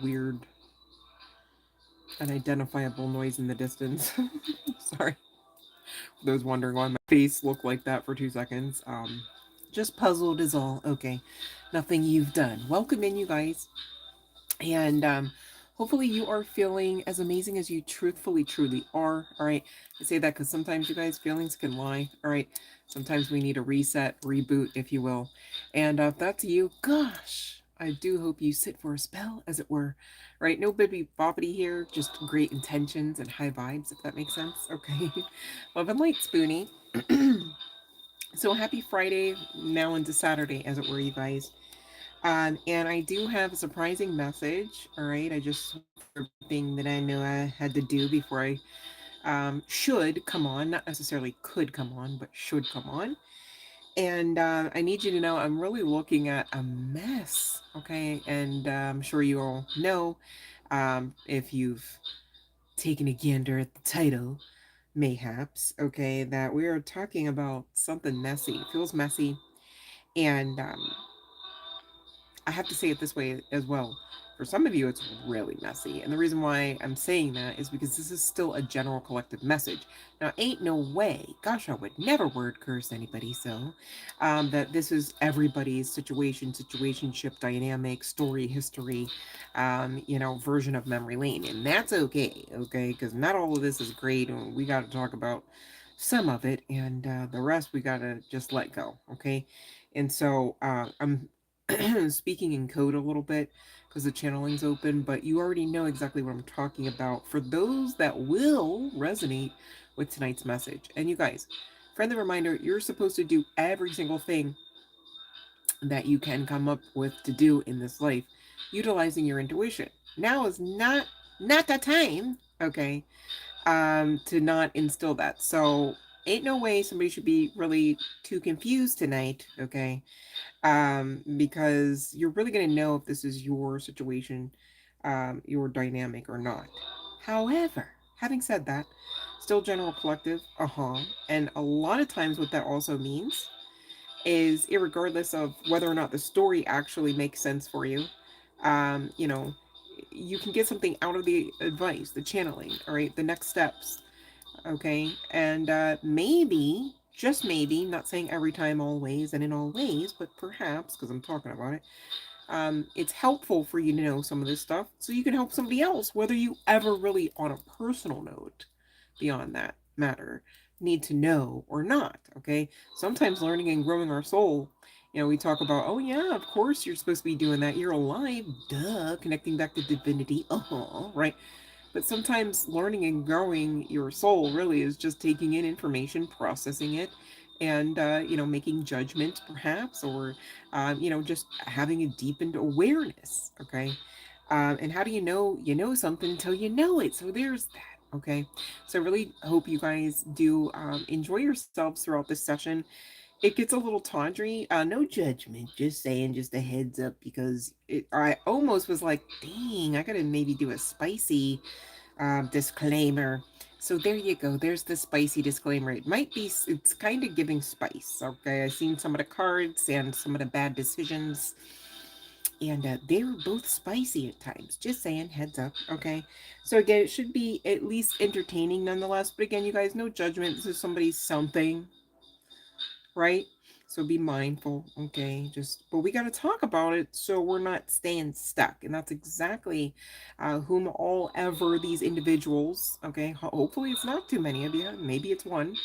weird, unidentifiable noise in the distance. Sorry. For those wondering why my face looked like that for 2 seconds. Just puzzled is all. Okay. Nothing you've done. Welcome in, you guys. And hopefully you are feeling as amazing as you truthfully, truly are. All right. I say that because sometimes you guys' feelings can lie. All right. Sometimes we need a reset, reboot, if you will. And if that's you, gosh, I do hope you sit for a spell, as it were. Right? No bibbity boppity here, just great intentions and high vibes, if that makes sense. Okay. Love and light, Spoonie. So happy Friday, now into Saturday, as it were, you guys. And I do have a surprising message. All right, I just went through everything that I knew I had to do before I should come on, not necessarily could come on, but should come on. And I need you to know I'm really looking at a mess. Okay, and I'm sure you all know if you've taken a gander at the title, mayhaps. Okay, that we are talking about something messy. It feels messy, and I have to say it this way as well. For some of you, it's really messy. And the reason why I'm saying that is because this is still a general collective message. Now, ain't no way, gosh, I would never word curse anybody, so that this is everybody's situation, situationship, dynamic, story, history, version of memory lane. And that's okay, okay? Because not all of this is great. And we got to talk about some of it, and the rest we got to just let go, okay? And so I'm speaking in code a little bit because the channeling's open, but you already know exactly what I'm talking about for those that will resonate with tonight's message. And you guys, friendly reminder, you're supposed to do every single thing that you can come up with to do in this life utilizing your intuition. Now is not the time, okay, to not instill that. So ain't no way somebody should be really too confused tonight, okay? Because you're really going to know if this is your situation, your dynamic or not. However, having said that, still general collective, and a lot of times what that also means is, irregardless of whether or not the story actually makes sense for you, um, you know, you can get something out of the advice, the channeling, all right, the next steps, okay, and maybe, just maybe, not saying every time, always, and in all ways, but perhaps, because I'm talking about it, it's helpful for you to know some of this stuff so you can help somebody else, whether you ever really, on a personal note, beyond that matter, need to know or not, okay? Sometimes learning and growing our soul, we talk about, oh yeah, of course you're supposed to be doing that. You're alive, duh, connecting back to divinity, right? But sometimes learning and growing your soul really is just taking in information, processing it, and making judgments perhaps, or just having a deepened awareness. Okay, and how do you know something until you know it? So there's that. Okay, so I really hope you guys do enjoy yourselves throughout this session. It gets a little tawdry. No judgment, just saying, just a heads up, because I almost was like, dang, I gotta maybe do a spicy disclaimer. So there you go. There's the spicy disclaimer. It might be, it's kind of giving spice. Okay. I've seen some of the cards and some of the bad decisions, and they were both spicy at times. Just saying, heads up. Okay. So again, it should be at least entertaining nonetheless. But again, you guys, no judgment. This is somebody's something, right? So be mindful, okay? But we got to talk about it so we're not staying stuck. And that's exactly whom all ever these individuals, okay? Hopefully it's not too many of you. Maybe it's one,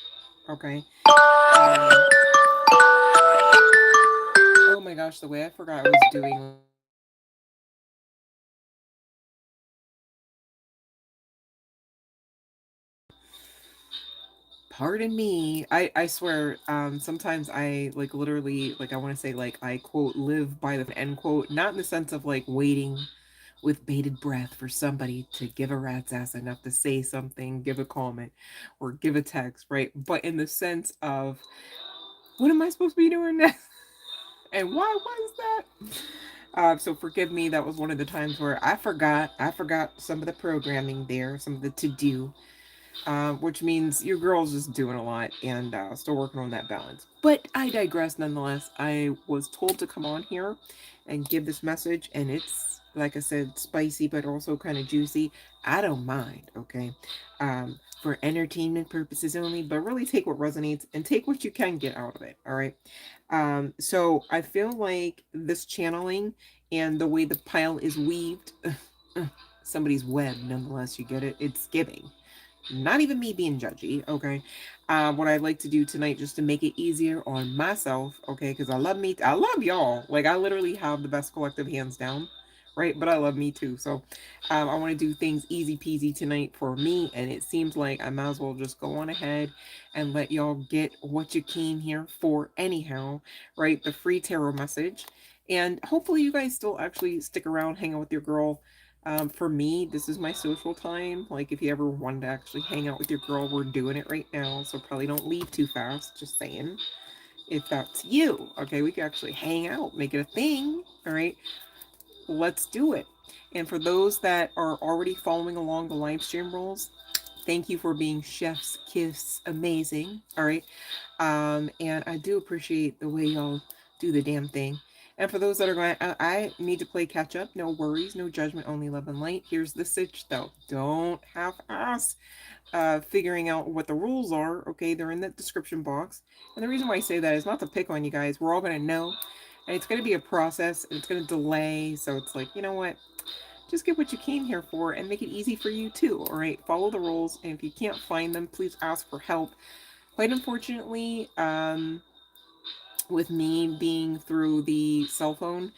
okay? Um, oh my gosh, the way I forgot I was doing like a pardon me. I swear, sometimes I like literally, like, I want to say, like, I quote live by the end quote, not in the sense of like waiting with bated breath for somebody to give a rat's ass enough to say something, give a comment, or give a text, right? But in the sense of, what am I supposed to be doing next? And why was that? So forgive me. That was one of the times where I forgot. I forgot some of the programming there, some of the to do, which means your girl's just doing a lot and still working on that balance. But I digress nonetheless. I was told to come on here and give this message, and like I said, spicy, but also kind of juicy. I don't mind, okay? For entertainment purposes only, but really take what resonates and take what you can get out of it, all right? So I feel like this channeling and the way the pile is weaved, somebody's web, nonetheless, you get it? It's giving. Not even me being judgy, okay? What I'd like to do tonight, just to make it easier on myself, okay? Because I love me, I love y'all. Like, I literally have the best collective, hands down, right? But I love me too. So I want to do things easy peasy tonight for me, and it seems like I might as well just go on ahead and let y'all get what you came here for anyhow, right? The free tarot message. And hopefully you guys still actually stick around, hang out with your girl. For me, this is my social time. Like, if you ever wanted to actually hang out with your girl, we're doing it right now. So probably don't leave too fast. Just saying. If that's you, okay, we can actually hang out, make it a thing. All right, let's do it. And for those that are already following along the live stream rules, thank you for being chef's kiss amazing. All right. And I do appreciate the way y'all do the damn thing. And for those that are going, I need to play catch up. No worries, no judgment, only love and light. Here's the sitch though. Don't half ass figuring out what the rules are. Okay, they're in the description box. And the reason why I say that is not to pick on you guys. We're all going to know. And it's going to be a process. And it's going to delay. So it's like, you know what? Just get what you came here for and make it easy for you too. All right, follow the rules. And if you can't find them, please ask for help. Quite unfortunately, with me being through the cell phone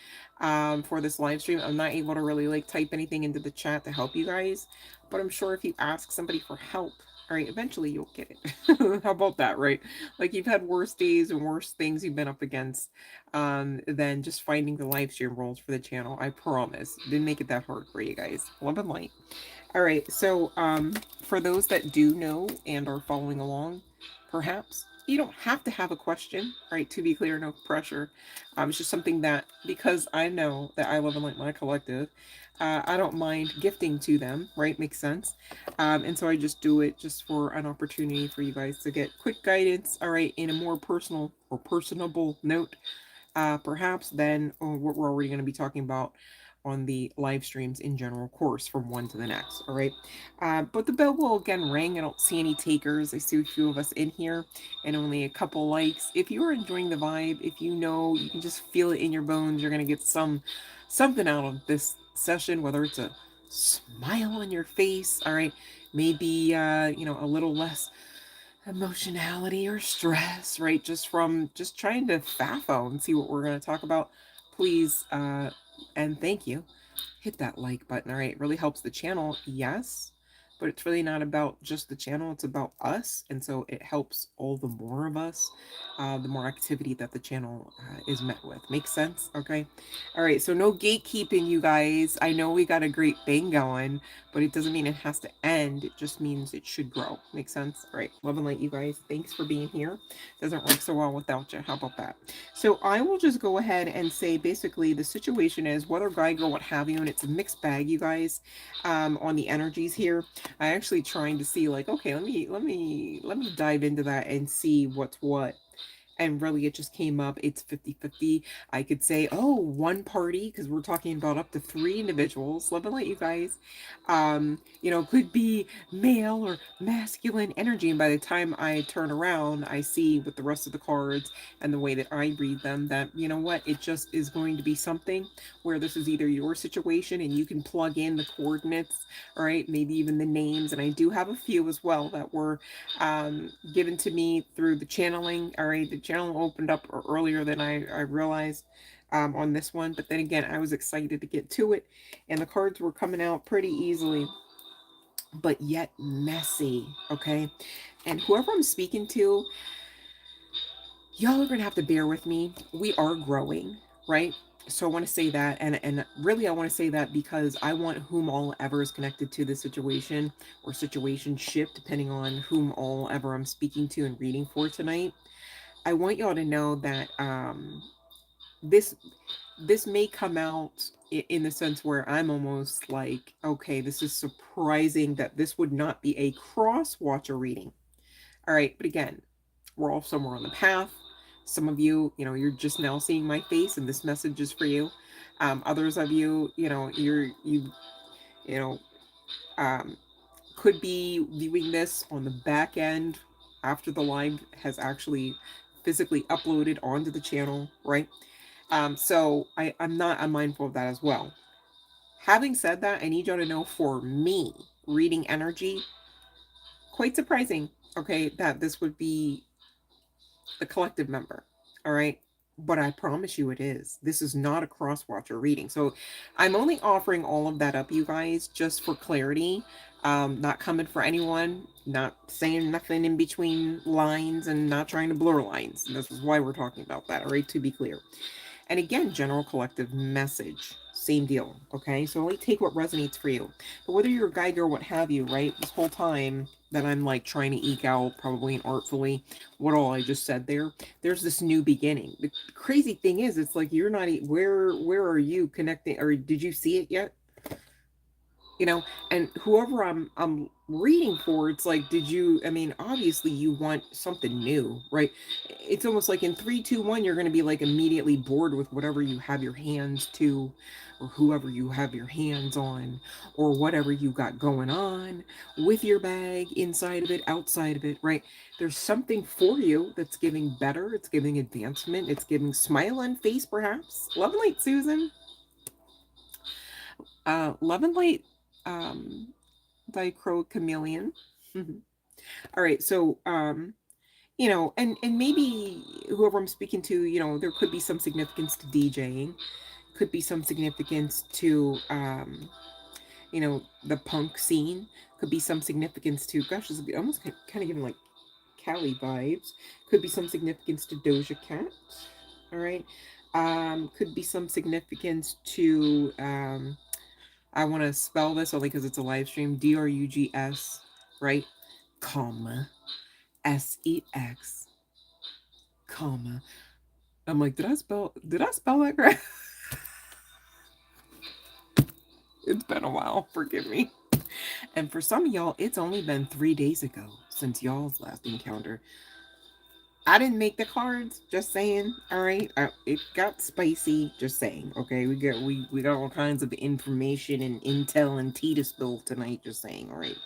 for this live stream, I'm not able to really like type anything into the chat to help you guys. But I'm sure if you ask somebody for help, all right, eventually you'll get it. How about that, right? Like, you've had worse days and worse things you've been up against than just finding the live stream rules for the channel. I promise. Didn't make it that hard for you guys. Love and light. All right, so for those that do know and are following along, perhaps you don't have to have a question, right? To be clear, no pressure. It's just something that, because I know that I love and like my collective, I don't mind gifting to them, right? Makes sense. And so I just do it just for an opportunity for you guys to get quick guidance, all right, in a more personal or personable note, perhaps than what we're already going to be talking about on the live streams in general course from one to the next. All right. But the bell will again ring. I don't see any takers. I see a few of us in here and only a couple likes. If you are enjoying the vibe, if you know, you can just feel it in your bones, you're going to get something out of this session, whether it's a smile on your face. All right. Maybe, a little less emotionality or stress, right? Just from just trying to fathom and see what we're going to talk about. Please, and thank you, hit that like button. All right, it really helps the channel, yes, but it's really not about just the channel, it's about us. And so it helps all the more of us, the more activity that the channel is met with. Makes sense? Okay. All right, so no gatekeeping, you guys. I know we got a great thing going, but it doesn't mean it has to end. It just means it should grow. Makes sense? All right, love and light, you guys. Thanks for being here. Doesn't work so well without you. How about that? So I will just go ahead and say, basically the situation is, whether guy, girl, what have you, and it's a mixed bag, you guys, on the energies here. I actually trying to see, like, okay, let me dive into that and see what's what. And really, it just came up, it's 50-50. I could say, oh, one party, because we're talking about up to 3 individuals. Love and light, you guys. Could be male or masculine energy. And by the time I turn around, I see with the rest of the cards and the way that I read them that, you know what, it just is going to be something where this is either your situation and you can plug in the coordinates, all right, maybe even the names. And I do have a few as well that were given to me through the channeling. All right, the channel opened up earlier than I realized on this one. But then again, I was excited to get to it. And the cards were coming out pretty easily, but yet messy, okay? And whoever I'm speaking to, y'all are going to have to bear with me. We are growing, right? So I want to say that, and really I want to say that because I want whom all ever is connected to this situation or situationship, depending on whom all ever I'm speaking to and reading for tonight. I want y'all to know that this may come out in the sense where I'm almost like, okay, this is surprising that this would not be a cross watcher reading. All right, but again, we're all somewhere on the path. Some of you, you're just now seeing my face and this message is for you. Others of you, you know, um, could be viewing this on the back end after the live has actually physically uploaded onto the channel, right? So I'm mindful of that as well. Having said that, I need y'all to know, for me, reading energy, quite surprising, okay, that this would be the collective member, all right? But I promise you it is. This is not a cross-watcher reading. So I'm only offering all of that up, you guys, just for clarity. Not coming for anyone, not saying nothing in between lines, and not trying to blur lines. And this is why we're talking about that, all right, to be clear. And again, general collective message, same deal, okay? So only take what resonates for you. But whether you're a guide or what have you, right, this whole time that I'm like trying to eke out, probably and artfully, what all I just said there's this new beginning. The crazy thing is, it's like you're not, where are you connecting, or did you see it yet? And whoever I'm reading for, it's like, did you, I mean, obviously you want something new, right? It's almost like in 3 2 1 you're going to be like immediately bored with whatever you have your hands to, or whoever you have your hands on, or whatever you got going on with your bag, inside of it, outside of it, right? There's something for you that's giving better, it's giving advancement, it's giving smile on face, perhaps. Love and light, Susan. Love and light, Dichro Chameleon. All right, so and maybe whoever I'm speaking to, there could be some significance to DJing, could be some significance to the punk scene, could be some significance to, gosh, this is almost kind of giving like Cali vibes, could be some significance to Doja Cat. All right, could be some significance to I want to spell this only because it's a live stream. DRUGS, right? Comma. SEX, comma. I'm like, did I spell that correct? It's been a while. Forgive me. And for some of y'all, it's only been 3 days ago since y'all's last encounter. I didn't make the cards, just saying. All right, it got spicy, just saying. Okay, we got all kinds of information and intel and tea to spill tonight, just saying. All right,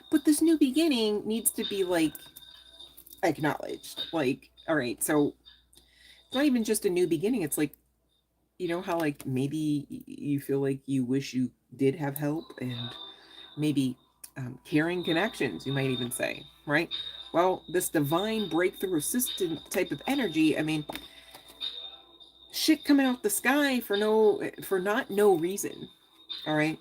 but this new beginning needs to be like acknowledged. Like, all right, so it's not even just a new beginning. It's like, how like maybe you feel like you wish you did have help, and maybe caring connections, you might even say, right? Well, this divine breakthrough assistant type of energy, I mean, shit coming out the sky for not no reason. All right.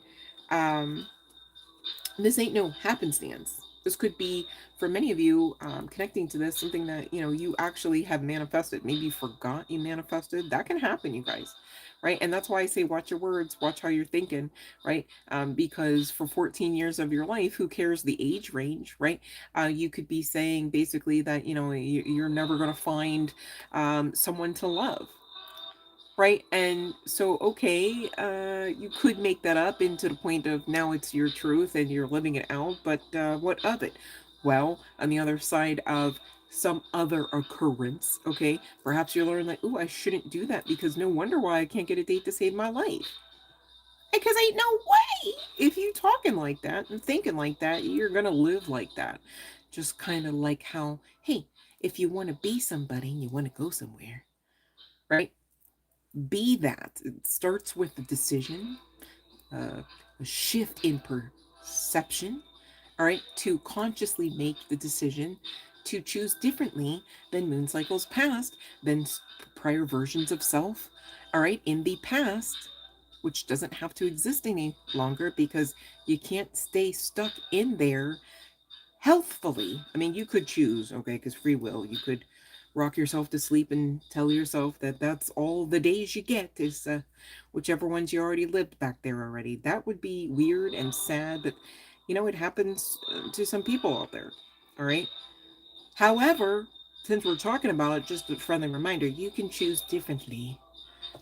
This ain't no happenstance. This could be, for many of you, connecting to this, something that you actually have manifested. Maybe you forgot you manifested. That can happen, you guys, right? And that's why I say watch your words, watch how you're thinking, right? Because for 14 years of your life, who cares the age range, right? You could be saying basically that you're never going to find someone to love, right? And so, okay, you could make that up into the point of now it's your truth and you're living it out, but what of it? Well, on the other side of some other occurrence, okay, perhaps you learn like, oh, I shouldn't do that because no wonder why I can't get a date to save my life. Because ain't no way. If you talking like that and thinking like that, you're gonna live like that. Just kind of like how, hey, if you want to be somebody and you want to go somewhere, right? Be that. It starts with the decision, a shift in perception, all right, to consciously make the decision to choose differently than moon cycles past, than prior versions of self, all right, in the past, which doesn't have to exist any longer because you can't stay stuck in there healthfully. I mean, you could choose, okay, because free will, you could rock yourself to sleep and tell yourself that that's all the days you get is whichever ones you already lived back there already. That would be weird and sad, but it happens to some people out there. All right. However, since we're talking about it, just a friendly reminder, you can choose differently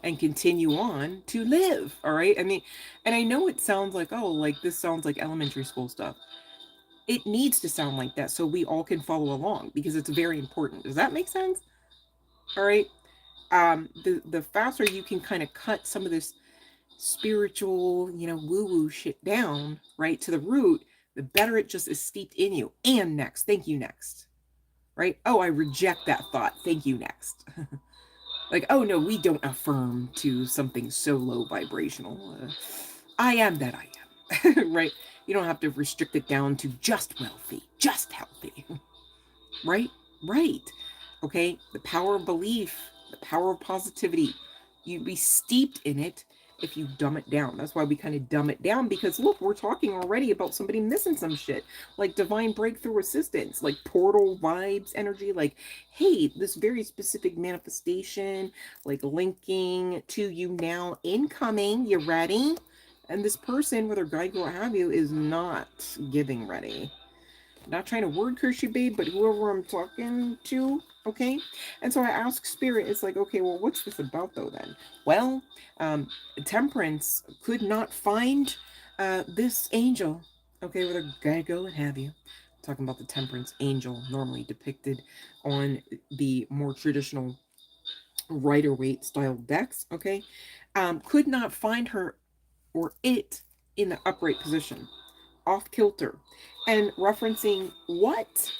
and continue on to live. All right. I mean, and I know it sounds like, oh, like this sounds like elementary school stuff. It needs to sound like that so we all can follow along because it's very important. Does that make sense? All right. The faster you can kind of cut some of this spiritual, woo woo shit down, right, to the root, the better it just is steeped in you. And next, thank you, next. Right? Oh, I reject that thought. Thank you, next. Like, oh no, we don't affirm to something so low vibrational. I am that I am. Right? You don't have to restrict it down to just wealthy, just healthy. Right? Right. Okay? The power of belief, the power of positivity, you'd be steeped in it if you dumb it down. That's why we kind of dumb it down, because look, we're talking already about somebody missing some shit, like divine breakthrough assistance, like portal vibes energy, like, hey, this very specific manifestation, like linking to you now, incoming, you ready? And this person, whether guide, girl, what have you, is not giving ready. Not trying to word curse you, babe, but whoever I'm talking to, okay? And so I ask Spirit, it's like, okay, well, what's this about though then? Well, Temperance could not find this angel, okay, with a guide, go, what have you. Talking about the Temperance angel, normally depicted on the more traditional Rider-Waite style decks, okay? Could not find her or it in the upright position, off kilter, and referencing what?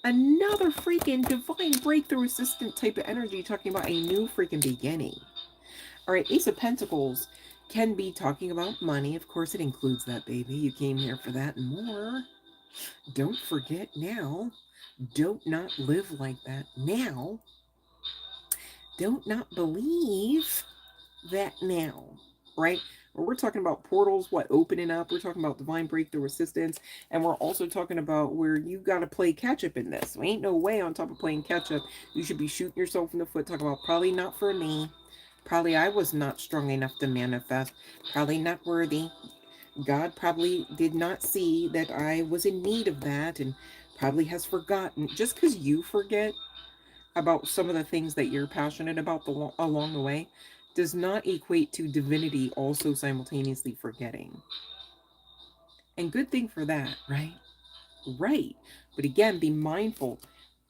Another freaking divine breakthrough assistant type of energy, talking about a new freaking beginning. All right, Ace of Pentacles can be talking about money. Of course, it includes that, baby. You came here for that and more. Don't forget now. Don't not live like that now. Don't not believe that now, right? We're talking about portals, what, opening up. We're talking about divine breakthrough assistance. And we're also talking about where you got to play catch up in this. So ain't no way on top of playing catch up, you should be shooting yourself in the foot. Talking about probably not for me. Probably I was not strong enough to manifest. Probably not worthy. God probably did not see that I was in need of that and probably has forgotten. Just because you forget about some of the things that you're passionate about along the way does not equate to divinity also simultaneously forgetting. And good thing for that, right? Right. But again, be mindful,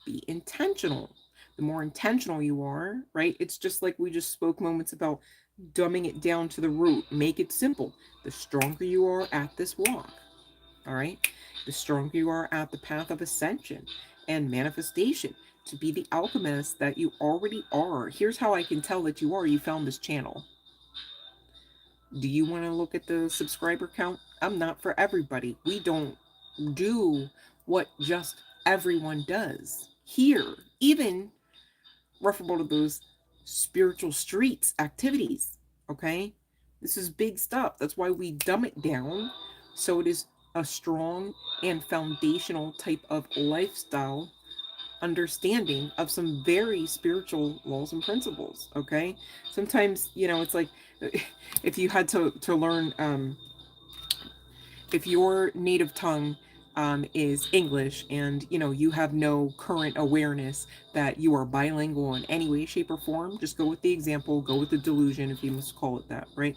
be intentional. The more intentional you are, right? It's just like we just spoke moments about dumbing it down to the root. Make it simple. The stronger you are at this walk, all right, the stronger you are at the path of ascension and manifestation to be the alchemist that you already are. Here's how I can tell that you are. You found this channel. Do you want to look at the subscriber count? I'm not for everybody. We don't do what just everyone does here, even referable to those spiritual streets activities. Okay, this is big stuff. That's why we dumb it down so it is a strong and foundational type of lifestyle understanding of some very spiritual laws and principles. Okay, sometimes it's like if you had to learn if your native tongue is English and you have no current awareness that you are bilingual in any way, shape, or form, just go with the example, go with the delusion, if you must call it that, right?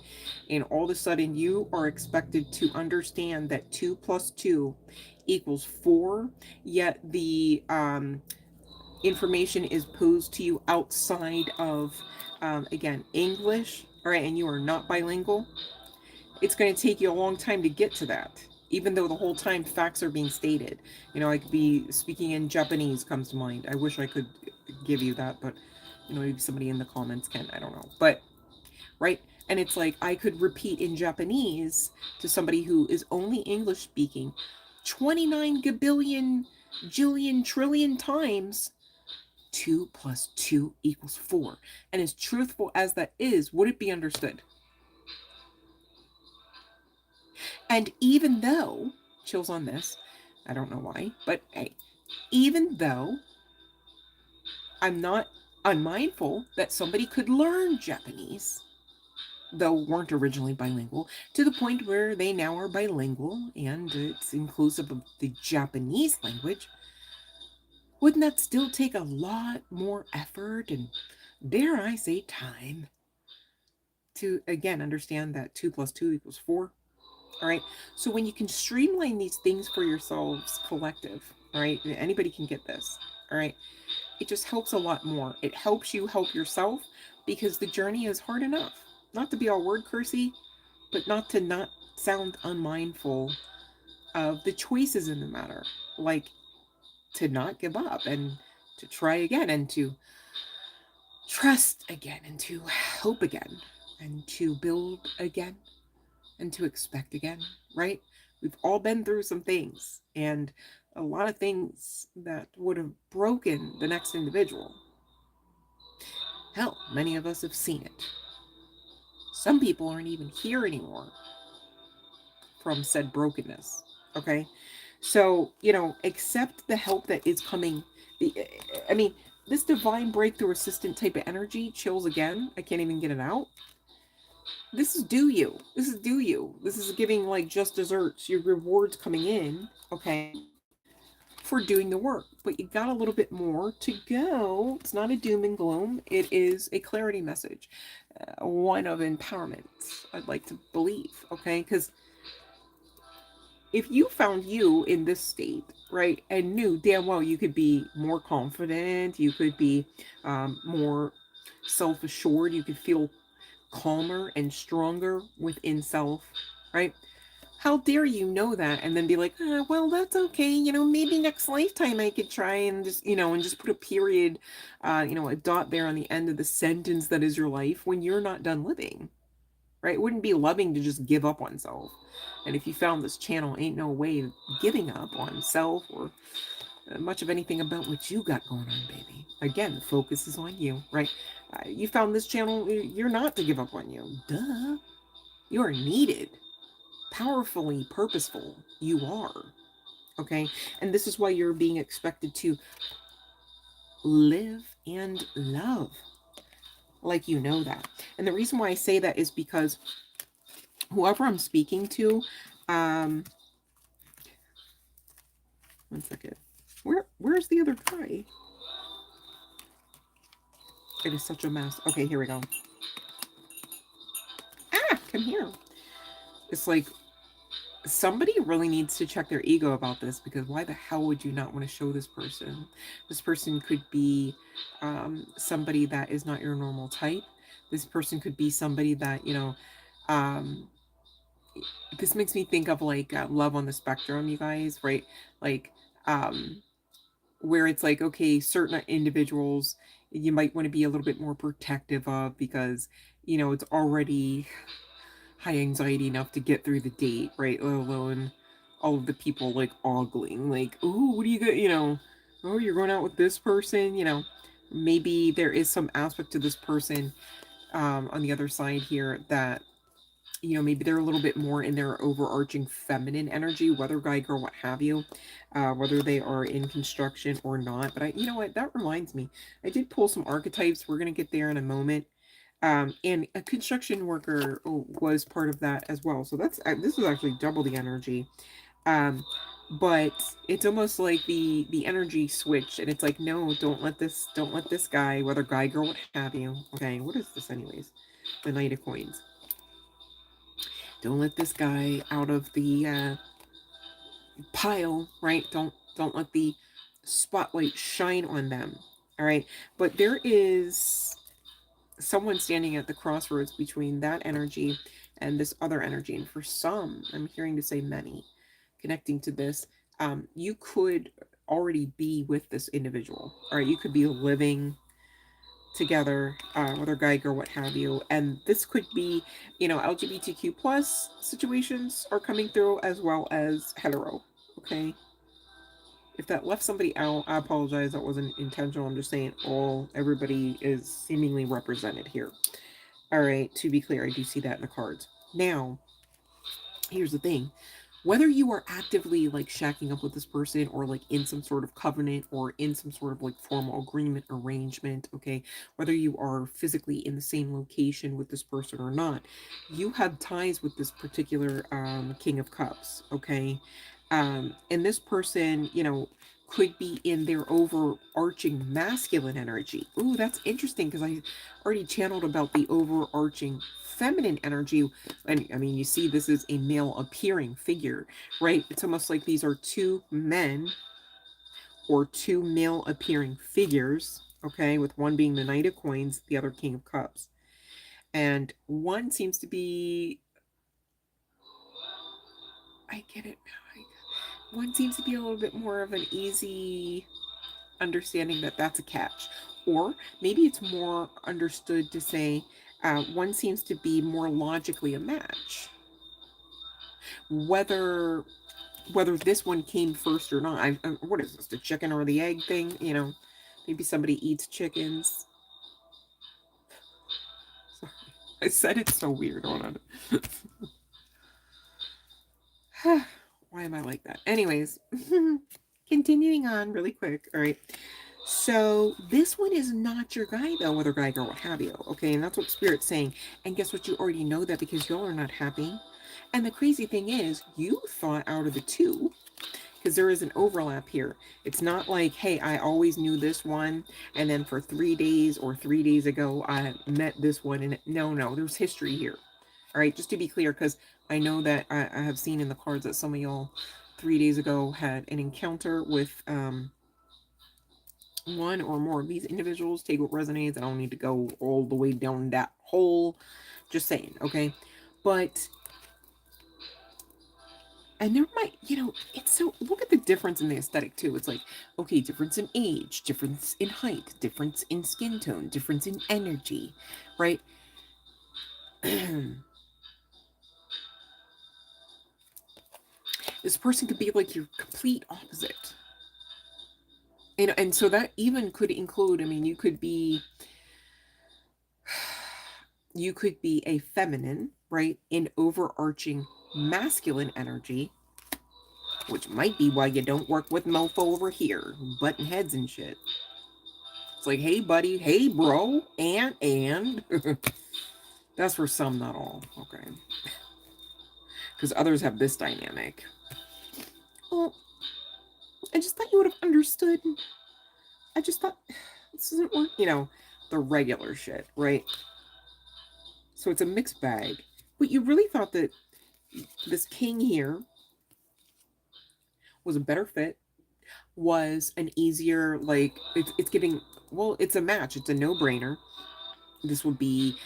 And all of a sudden you are expected to understand that 2 plus 2 equals 4, yet the information is posed to you outside of, again, English, all right, and you are not bilingual. It's going to take you a long time to get to that, even though the whole time facts are being stated. I could be speaking in Japanese comes to mind. I wish I could give you that, but maybe somebody in the comments can. I don't know. But right, and it's like I could repeat in Japanese to somebody who is only English speaking 29 gabillion jillion trillion times. 2 plus 2 equals 4. And as truthful as that is, would it be understood? And even though, chills on this, I don't know why, but hey, even though I'm not unmindful that somebody could learn Japanese, though weren't originally bilingual, to the point where they now are bilingual and it's inclusive of the Japanese language, wouldn't that still take a lot more effort and, dare I say, time to, again, understand that 2 plus 2 equals 4? All right. So when you can streamline these things for yourselves, collective, all right, anybody can get this. All right. it just helps a lot more. It helps you help yourself because the journey is hard enough. Not to be all word cursy, but not to not sound unmindful of the choices in the matter. Like to not give up and to try again and to trust again and to hope again and to build again and to expect again, right? We've all been through some things and a lot of things that would have broken the next individual. Hell, many of us have seen it. Some people aren't even here anymore from said brokenness. Okay. So, accept the help that is coming. I mean, this divine breakthrough assistant type of energy, chills again. I can't even get it out. This is due you. This is due you. This is giving like just desserts, your rewards coming in, okay, for doing the work. But you got a little bit more to go. It's not a doom and gloom. It is a clarity message, one of empowerment, I'd like to believe, okay? Because if you found you in this state, right, and knew damn well you could be more confident, you could be more self assured, you could feel calmer and stronger within self, right? How dare you know that and then be like, well, that's okay. Maybe next lifetime I could try and just put a period, a dot there on the end of the sentence that is your life when you're not done living, right? It wouldn't be loving to just give up on self. And if you found this channel, ain't no way of giving up on self or much of anything about what you got going on, baby. Again, the focus is on you, right? You found this channel, you're not to give up on you. Duh. You are needed. Powerfully purposeful. You are. Okay? And this is why you're being expected to live and love. Like you know that. And the reason why I say that is because whoever I'm speaking to, one second. Where's the other guy? It is such a mess. Okay, here we go. Come here. It's like somebody really needs to check their ego about this, because why the hell would you not want to show this person? This person could be somebody that is not your normal type. This person could be somebody that, um, this makes me think of like Love on the Spectrum, you guys, right? Like, where it's like, okay, certain individuals you might want to be a little bit more protective of because, it's already high anxiety enough to get through the date, right? Let alone all of the people like ogling, like, oh, what do you got? Oh, you're going out with this person, maybe there is some aspect to this person on the other side here that, maybe they're a little bit more in their overarching feminine energy, whether guy, girl, what have you, whether they are in construction or not. But you know what? That reminds me, I did pull some archetypes. We're going to get there in a moment. And a construction worker was part of that as well. So this was actually double the energy. But it's almost like the energy switch, and it's like, no, don't let this guy, whether guy, girl, what have you. Okay, what is this anyways? The Knight of Coins. Don't let this guy out of the pile, right? Don't let the spotlight shine on them. All right, but there is someone standing at the crossroads between that energy and this other energy. And for some, I'm hearing to say many, connecting to this, you could already be with this individual. All right, you could be living together, whether guy, girl, what have you. And this could be, LGBTQ plus situations are coming through as well as hetero. Okay. If that left somebody out, I apologize. That wasn't intentional. I'm just saying everybody is seemingly represented here. All right, to be clear, I do see that in the cards. Now, here's the thing. Whether you are actively like shacking up with this person or like in some sort of covenant or in some sort of like formal agreement arrangement, okay, whether you are physically in the same location with this person or not, you have ties with this particular King of Cups, okay? And this person, could be in their overarching masculine energy. Ooh, that's interesting because I already channeled about the overarching feminine energy. And I mean, you see, this is a male appearing figure, right? It's almost like these are two men or two male appearing figures, okay, with one being the Knight of Coins, the other King of Cups. And one seems to be, I get it now. One seems to be a little bit more of an easy understanding that that's a catch. Or maybe it's more understood to say one seems to be more logically a match. Whether this one came first or not. What is this, the chicken or the egg thing? You know, maybe somebody eats chickens. Sorry. I said it's so weird. Hold on. Why am I like that? Anyways, continuing on really quick. All right. So this one is not your guy, though, whether guy, girl, what have you. Okay, and that's what Spirit's saying. And guess what? You already know that because y'all are not happy. And the crazy thing is, you thought out of the two, because there is an overlap here. It's not like, hey, I always knew this one, and then for 3 days or 3 days ago, I met this one. And no, there's history here. All right, just to be clear, because I know that I have seen in the cards that some of y'all 3 days ago had an encounter with one or more of these individuals. Take what resonates. I don't need to go all the way down that hole. Just saying, okay? But, and there might, you know, it's so, look at the difference in the aesthetic too. It's like, okay, difference in age, difference in height, difference in skin tone, difference in energy, right? This person could be like your complete opposite. And so that even could include, I mean, you could be a feminine, right? In overarching masculine energy, which might be why you don't work with mofo over here, button heads and shit. It's like, hey buddy, hey bro, and that's for some, not all, okay? Because others have this dynamic. Well, I just thought you would have understood. I just thought this isn't work, you know, the regular shit, right? So it's a mixed bag. But you really thought that this king here was a better fit, was an easier, like, it's getting, well, it's a match. It's a no-brainer. This would be,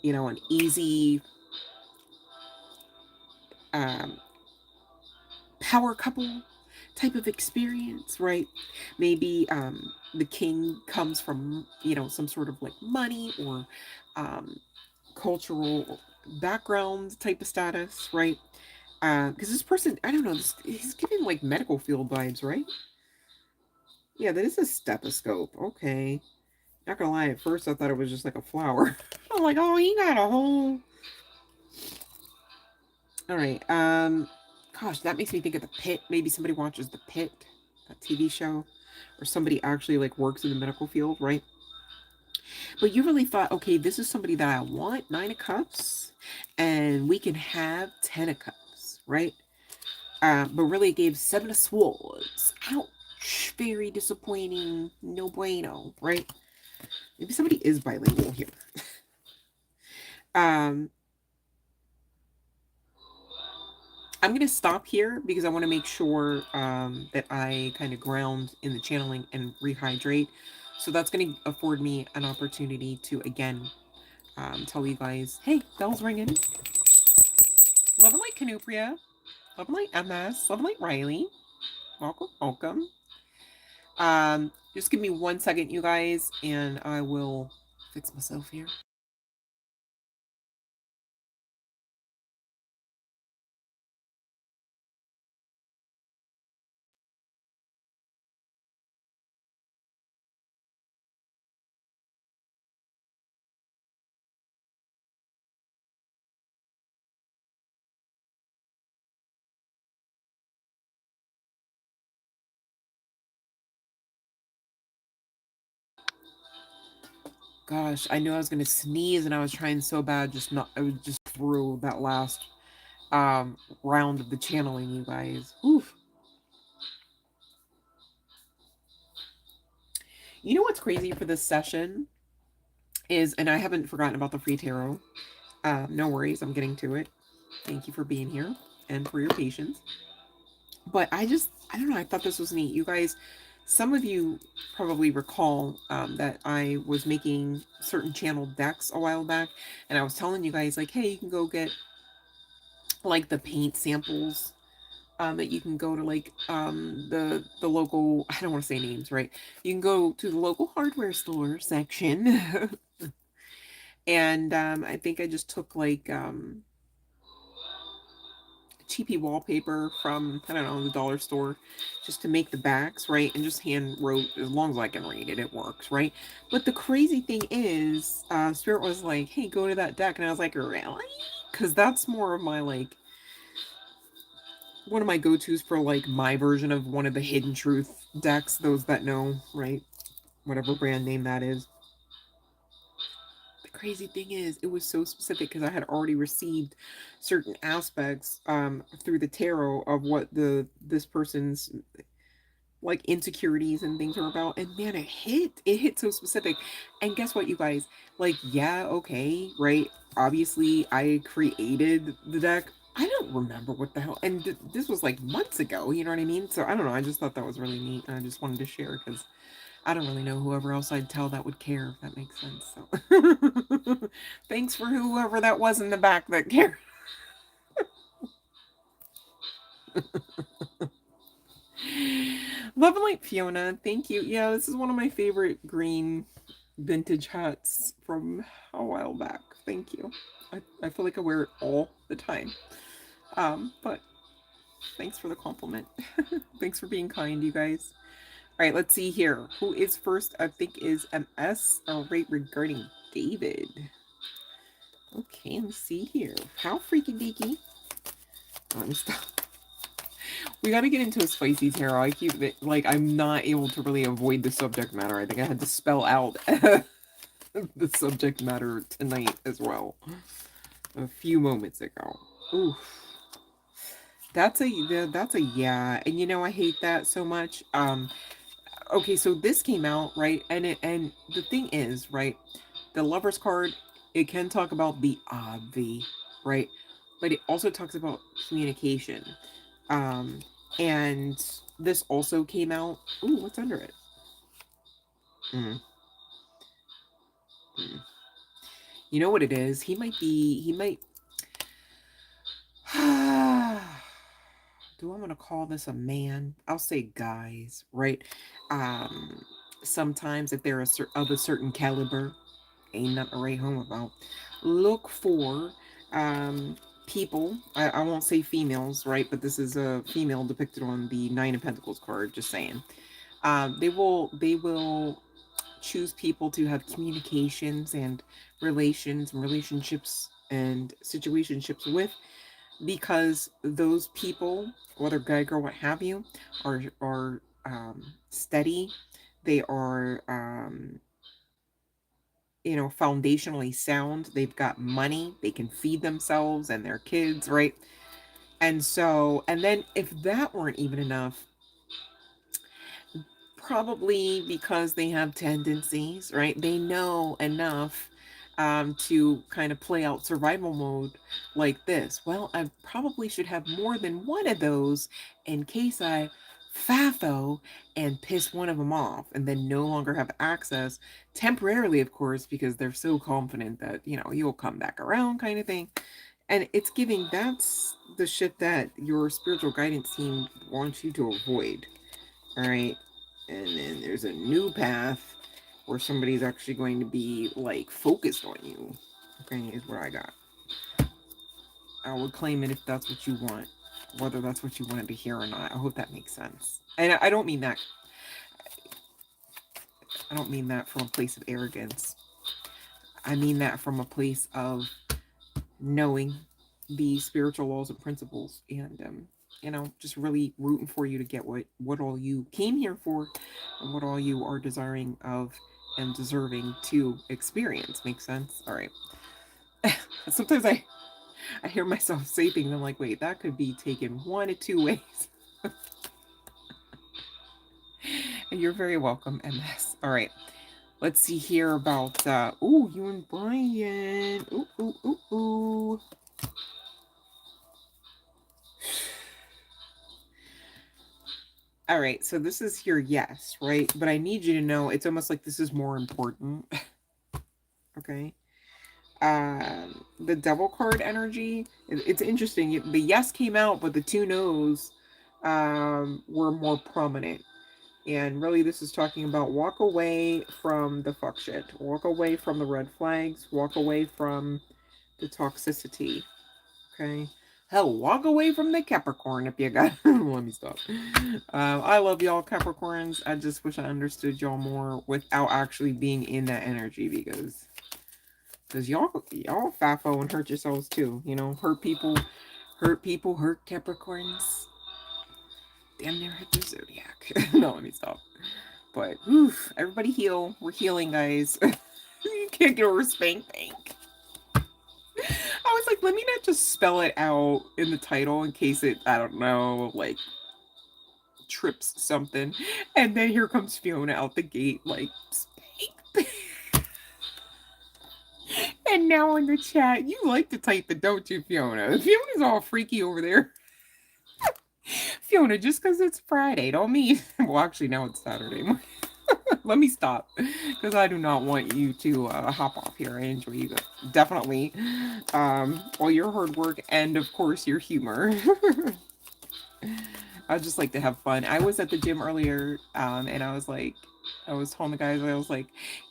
you know, an easy power couple type of experience, right? Maybe the king comes from, you know, some sort of like money or cultural background type of status, right? Because this person, I don't know, he's giving like medical field vibes, right? Yeah, that is a stethoscope. Okay. Not gonna lie, at first I thought it was just like a flower. I'm like, oh, he got a whole... All right. Gosh, that makes me think of The Pit. Maybe somebody watches The Pit, that TV show, or somebody actually like works in the medical field, right? But you really thought, okay, this is somebody that I want, 9 of Cups, and we can have 10 of Cups, right? But really it gave 7 of Swords. Ouch, very disappointing, no bueno, right? Maybe somebody is bilingual here. I'm going to stop here because I want to make sure that I kind of ground in the channeling and rehydrate. So that's going to afford me an opportunity to, again, tell you guys, hey, bell's ringing. Love and light, Canupria. Love and light, MS. Love and light, Riley. Welcome, welcome. Just give me 1 second, you guys, and I will fix myself here. Gosh, I knew I was gonna sneeze, and I was trying so bad, I was just through that last round of the channeling, you guys. Oof. You know what's crazy for this session is, and I haven't forgotten about the free tarot. No worries, I'm getting to it. Thank you for being here and for your patience. But I don't know, I thought this was neat. You guys, Some of you probably recall that I was making certain channel decks a while back, and I was telling you guys, like, hey, you can go get like the paint samples, that you can go to, like, the local, I don't want to say names, right? You can go to the local hardware store section. And I think I just took like cheapy wallpaper from, I don't know, the dollar store, just to make the backs, right? And just hand wrote, as long as I can read it, it works, right? But the crazy thing is, Spirit was like, hey, go to that deck. And I was like, really? Because that's more of my, like, one of my go-tos for, like, my version of one of the Hidden Truth decks, those that know, right? Whatever brand name that is. The crazy thing is, it was so specific because I had already received certain aspects through the tarot of what this person's, like, insecurities and things are about, and man, it hit so specific. And guess what, you guys, like, yeah, okay, right, obviously I created the deck. I don't remember what the hell, and this was like months ago, you know what I mean? So I don't know, I just thought that was really neat, and I just wanted to share because I don't really know whoever else I'd tell that would care, if that makes sense. So thanks for whoever that was in the back that cared. Love and Light Fiona, thank you. Yeah, this is one of my favorite green vintage hats from a while back. Thank you. I feel like I wear it all the time. But thanks for the compliment. Thanks for being kind, you guys. All right, let's see here. Who is first? I think is MS. Oh, right, regarding David. Okay, let's see here. How freaking geeky. Let me stop. We got to get into a spicy tarot. I keep it, like, I'm not able to really avoid the subject matter. I think I had to spell out the subject matter tonight as well. A few moments ago. Oof. That's a yeah. And you know, I hate that so much. Okay, so this came out, right? And the thing is, right? The Lover's card, it can talk about the obvi, right? But it also talks about communication. Um and this also came out. Ooh, what's under it? Mm. Mm. You know what it is? He might do I want to call this a man? I'll say guys, right? Um, Sometimes if they're of a certain caliber, ain't nothing to write home about. Look for people. I won't say females, right? But this is a female depicted on the Nine of Pentacles card. Just saying. They will choose people to have communications and relationships and situationships with, because those people, whether guy, girl, what have you, are steady. They are foundationally sound. They've got money. They can feed themselves and their kids, right? And so, and then if that weren't even enough, probably because they have tendencies, right? They know enough to kind of play out survival mode like this. Well, I probably should have more than one of those in case I FAFO and piss one of them off and then no longer have access, temporarily, of course, because they're so confident that, you'll come back around, kind of thing. And it's giving, that's the shit that your spiritual guidance team wants you to avoid. All right. And then there's a new path where somebody's actually going to be, like, focused on you. Okay, is what I got. I would claim it if that's what you want, whether that's what you wanted to hear or not. I hope that makes sense. And I don't mean that. I don't mean that from a place of arrogance. I mean that from a place of knowing the spiritual laws and principles, and just really rooting for you to get what all you came here for, and what all you are desiring of and deserving to experience. Makes sense? All right. Sometimes I hear myself say things, I'm like, wait, that could be taken one of two ways. And you're very welcome, MS. All right. Let's see here about ooh, you and Brian. Ooh, ooh, ooh, ooh. All right, so this is your yes, right? But I need you to know it's almost like this is more important. Okay. The devil card energy, it's interesting. The yes came out, but the two no's were more prominent. And really, this is talking about walk away from the fuck shit, walk away from the red flags, walk away from the toxicity. Okay. Hell, walk away from the Capricorn if you got. Let me stop. I love y'all Capricorns. I just wish I understood y'all more without actually being in that energy, because y'all faffo and hurt yourselves too. You know, hurt people, hurt Capricorns. Damn near hit the zodiac. No, let me stop. But oof, everybody heal. We're healing, guys. You can't get over spank bank. I was like, let me not just spell it out in the title in case it, I don't know, like trips something. And then here comes Fiona out the gate, like, spank. And now in the chat, you like to type it, don't you, Fiona? Fiona's all freaky over there. Fiona, just because it's Friday, don't mean. Well, actually, now it's Saturday. Let me stop, because I do not want you to hop off here. I enjoy you definitely, all your hard work and of course your humor. I just like to have fun. I was at the gym earlier, and I was like, I was telling the guys, I was like,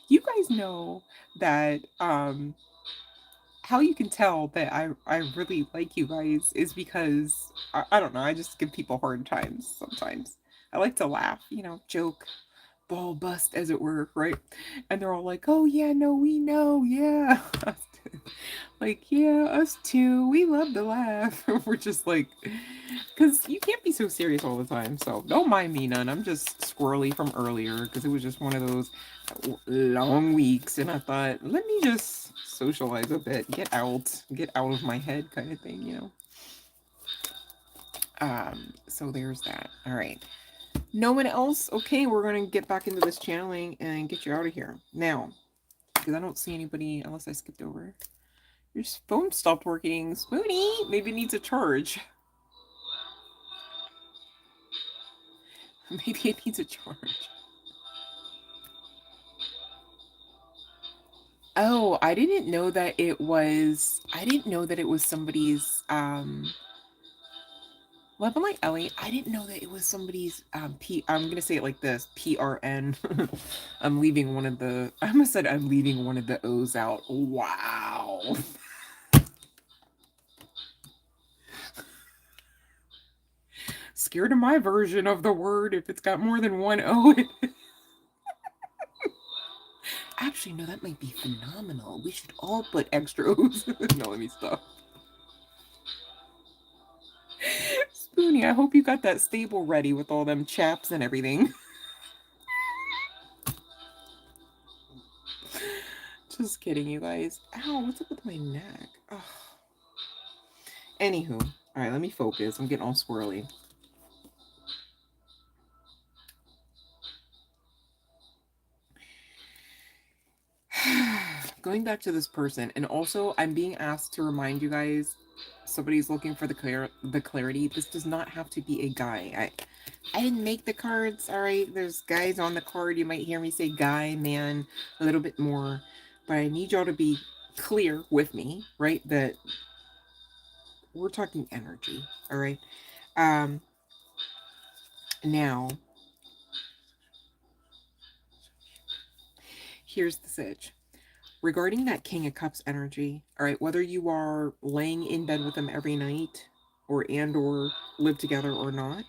you guys know that how you can tell that I really like you guys is because I don't know, I just give people hard times sometimes. I like to laugh, you know, joke, ball bust as it were, right? And they're all like, oh yeah, no, we know, yeah. Like, yeah, us too, we love to laugh. We're just like, because you can't be so serious all the time, so don't mind me none. I'm just squirrely from earlier because it was just one of those long weeks, and I thought, let me just socialize a bit, get out of my head kind of thing, you know. So there's that. All right, no one else. Okay, we're gonna get back into this channeling and get you out of here now, because I don't see anybody unless I skipped over. Your phone stopped working, Spoony. Maybe it needs a charge. Maybe it needs a charge. Oh, I didn't know that it was. I didn't know that it was somebody's. Well, I'm like Ellie. I didn't know that it was somebody's. I'm gonna say it like this. PRN. I'm leaving one of the. I almost said I'm leaving one of the O's out. Wow. Scared of my version of the word if it's got more than one O in it. Actually, no, that might be phenomenal. We should all put extra O's. No, let me stop. Spoonie, I hope you got that stable ready with all them chaps and everything. Just kidding, you guys. Ow, what's up with my neck? Oh. Anywho, all right, let me focus. I'm getting all swirly. Going back to this person, and also I'm being asked to remind you guys, somebody's looking for the clarity. This does not have to be a guy. I didn't make the cards. All right, there's guys on the card. You might hear me say guy, man, a little bit more, but I need y'all to be clear with me, right? That we're talking energy. All right. Um. Now, here's the sitch. Regarding that King of Cups energy, all right, whether you are laying in bed with them every night or live together or not,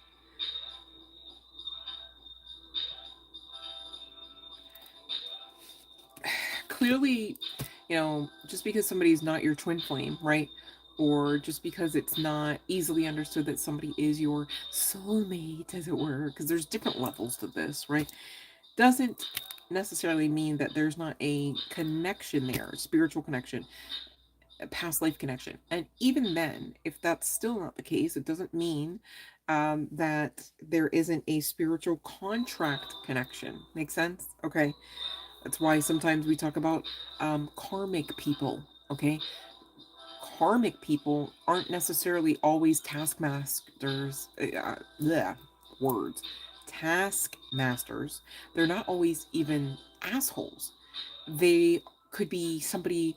clearly, you know, just because somebody's not your twin flame, right? Or just because it's not easily understood that somebody is your soulmate, as it were, because there's different levels to this, right? Doesn't necessarily mean that there's not a connection there, a spiritual connection, a past life connection. And even then, if that's still not the case, it doesn't mean that there isn't a spiritual contract connection. Make sense? Okay. That's why sometimes we talk about karmic people. Okay. Karmic people aren't necessarily always taskmasters. Bleh, words. taskmasters. They're not always even assholes. They could be somebody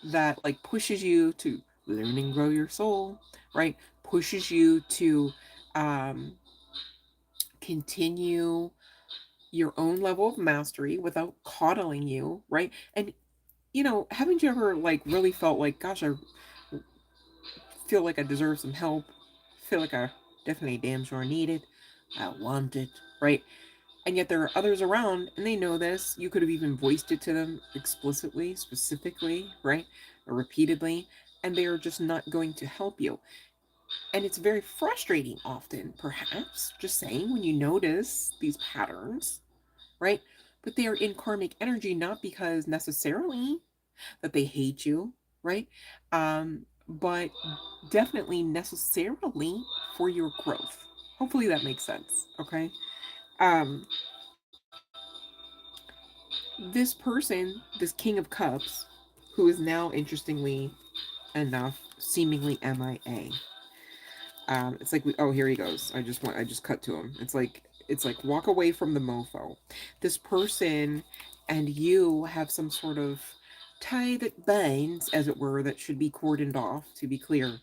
that like pushes you to learn and grow your soul, right? Pushes you to um, continue your own level of mastery without coddling you, right? And haven't you ever like really felt like, gosh, I feel like I deserve some help, feel like I definitely damn sure need it, I want it, right? And yet there are others around and they know this. You could have even voiced it to them explicitly, specifically, right? Or repeatedly, and they are just not going to help you. And it's very frustrating often, perhaps, just saying, when you notice these patterns, right? But they are in karmic energy, not because necessarily that they hate you, right? But definitely necessarily for your growth. Hopefully that makes sense, okay? Um, this person, this King of Cups, who is now, interestingly enough, seemingly MIA. It's like oh, here he goes. I just cut to him. It's like walk away from the mofo. This person and you have some sort of tie that binds, as it were, that should be cordoned off, to be clear,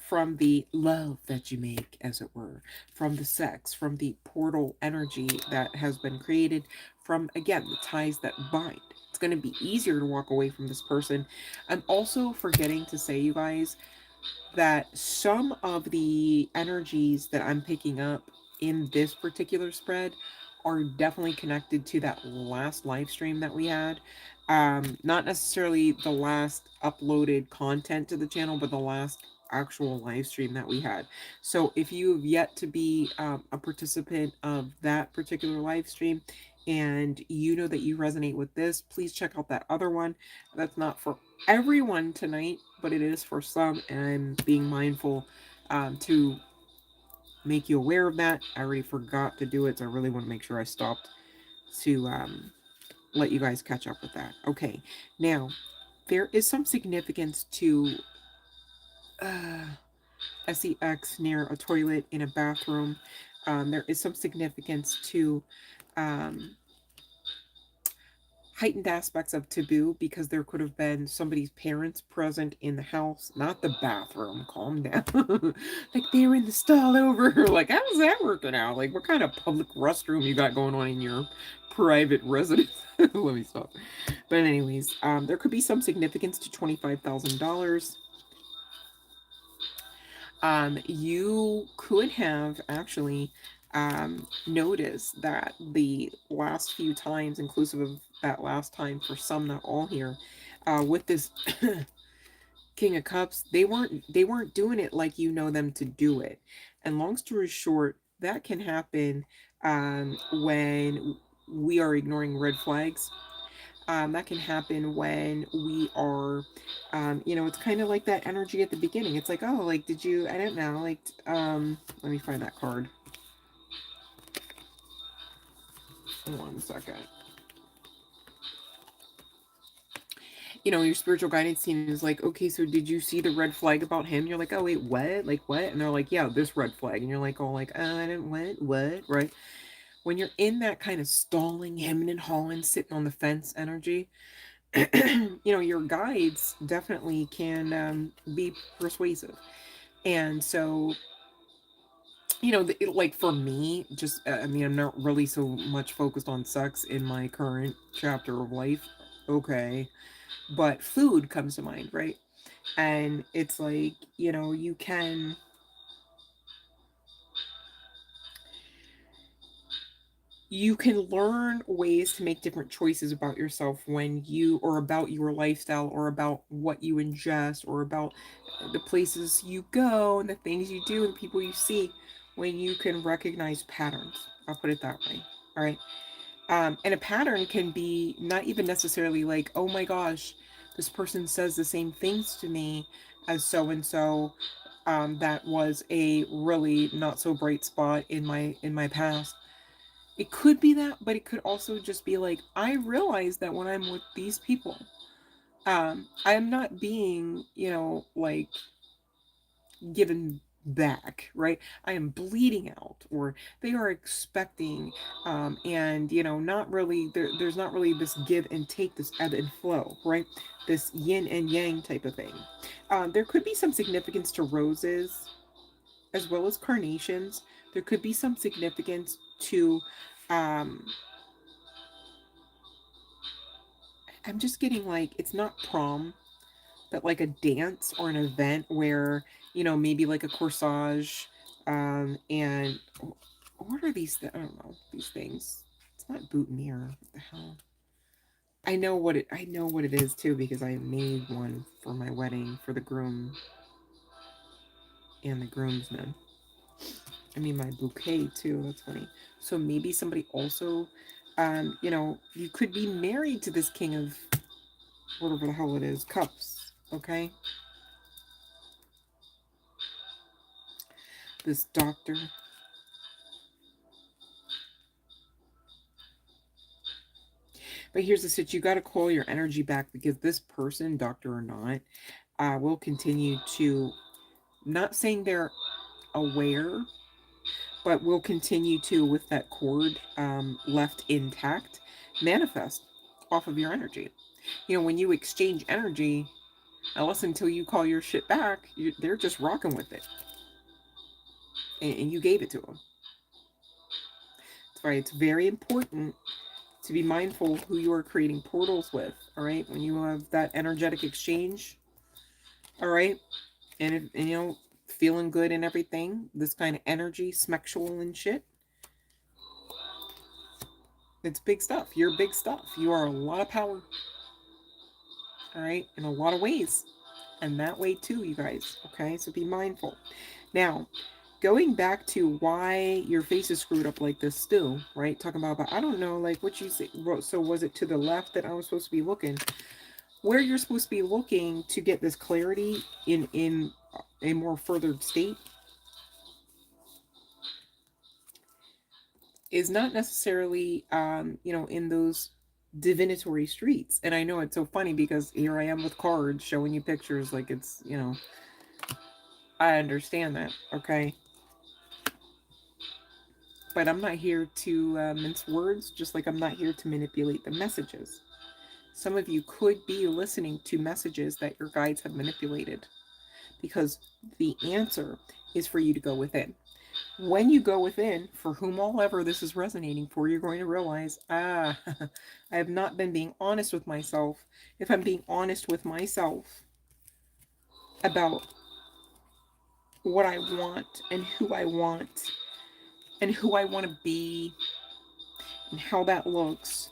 from the love that you make, as it were, from the sex, from the portal energy that has been created, from, again, the ties that bind. It's going to be easier to walk away from this person. I'm also forgetting to say, you guys, that some of the energies that I'm picking up in this particular spread are definitely connected to that last live stream that we had. Not necessarily the last uploaded content to the channel, but the last actual live stream that we had. So if you have yet to be a participant of that particular live stream, and you know that you resonate with this, please check out that other one. That's not for everyone tonight, but it is for some, and I'm being mindful to make you aware of that. I already forgot to do it, so I really want to make sure I stopped to let you guys catch up with that. Okay, now there is some significance to sex near a toilet in a bathroom. There is some significance to um, heightened aspects of taboo, because there could have been somebody's parents present in the house, not the bathroom. Calm down. Like they were in the stall over. Like, how's that working out? Like, what kind of public restroom you got going on in your private residence? Let me stop. But anyways, there could be some significance to $25,000. You could have actually noticed that the last few times, inclusive of that last time for some, not all here, with this King of Cups, they weren't doing it like you know them to do it. And long story short, that can happen when we are ignoring red flags. That can happen when we are, it's kind of like that energy at the beginning. It's like, oh, like, did you, I don't know, like, let me find that card. 1 second. Your spiritual guidance team is like, okay, so did you see the red flag about him? You're like, oh, wait, what? Like, what? And they're like, yeah, this red flag. And you're like, oh, like, I didn't, what, right? When you're in that kind of stalling, hemming and hawing, sitting on the fence energy, your guides definitely can be persuasive. And so, like for me, just, I mean, I'm not really so much focused on sex in my current chapter of life. Okay. But food comes to mind, right? And it's like, you can learn ways to make different choices about yourself when you, or about your lifestyle, or about what you ingest, or about the places you go and the things you do and the people you see, when you can recognize patterns. I'll put it that way. All right. And a pattern can be not even necessarily like, oh my gosh, this person says the same things to me as so and so. That was a really not so bright spot in my past. It could be that, but it could also just be like, I realize that when I'm with these people, I'm not being, like, given back, right? I am bleeding out, or they are expecting, and not really, there's not really this give and take, this ebb and flow, right? This yin and yang type of thing. There could be some significance to roses as well as carnations. There could be some significance to, I'm just getting like, it's not prom, but like a dance or an event where, maybe like a corsage, and what are these? I don't know these things. It's not boutonniere. What the hell? I know what it is too, because I made one for my wedding for the groom and the groomsmen. I mean my bouquet too. That's funny. So maybe somebody also, you could be married to this king of whatever the hell it is, cups. Okay, this doctor. But here's the situation: you got to call your energy back, because this person, doctor or not, will continue to, not saying they're aware, but will continue to, with that cord left intact, manifest off of your energy. When you exchange energy, unless until you call your shit back, they're just rocking with it. And you gave it to them. That's why it's very important to be mindful who you are creating portals with, all right? When you have that energetic exchange, all right? And, feeling good and everything, this kind of energy, sexual and shit, it's big stuff. You're big stuff. You are a lot of power, all right? In a lot of ways. And that way too, you guys, okay? So be mindful. Now, going back to why your face is screwed up like this still, right? Talking about, but I don't know, like what you say. So was it to the left that I was supposed to be looking? Where you're supposed to be looking to get this clarity in a more furthered state is not necessarily, in those divinatory streets. And I know it's so funny because here I am with cards showing you pictures like it's, I understand that, okay? But I'm not here to mince words, just like I'm not here to manipulate the messages. Some of you could be listening to messages that your guides have manipulated, because the answer is for you to go within. When you go within, for whomever this is resonating for, you're going to realize, I have not been being honest with myself. If I'm being honest with myself about what I want and who I want and who I want to be and how that looks,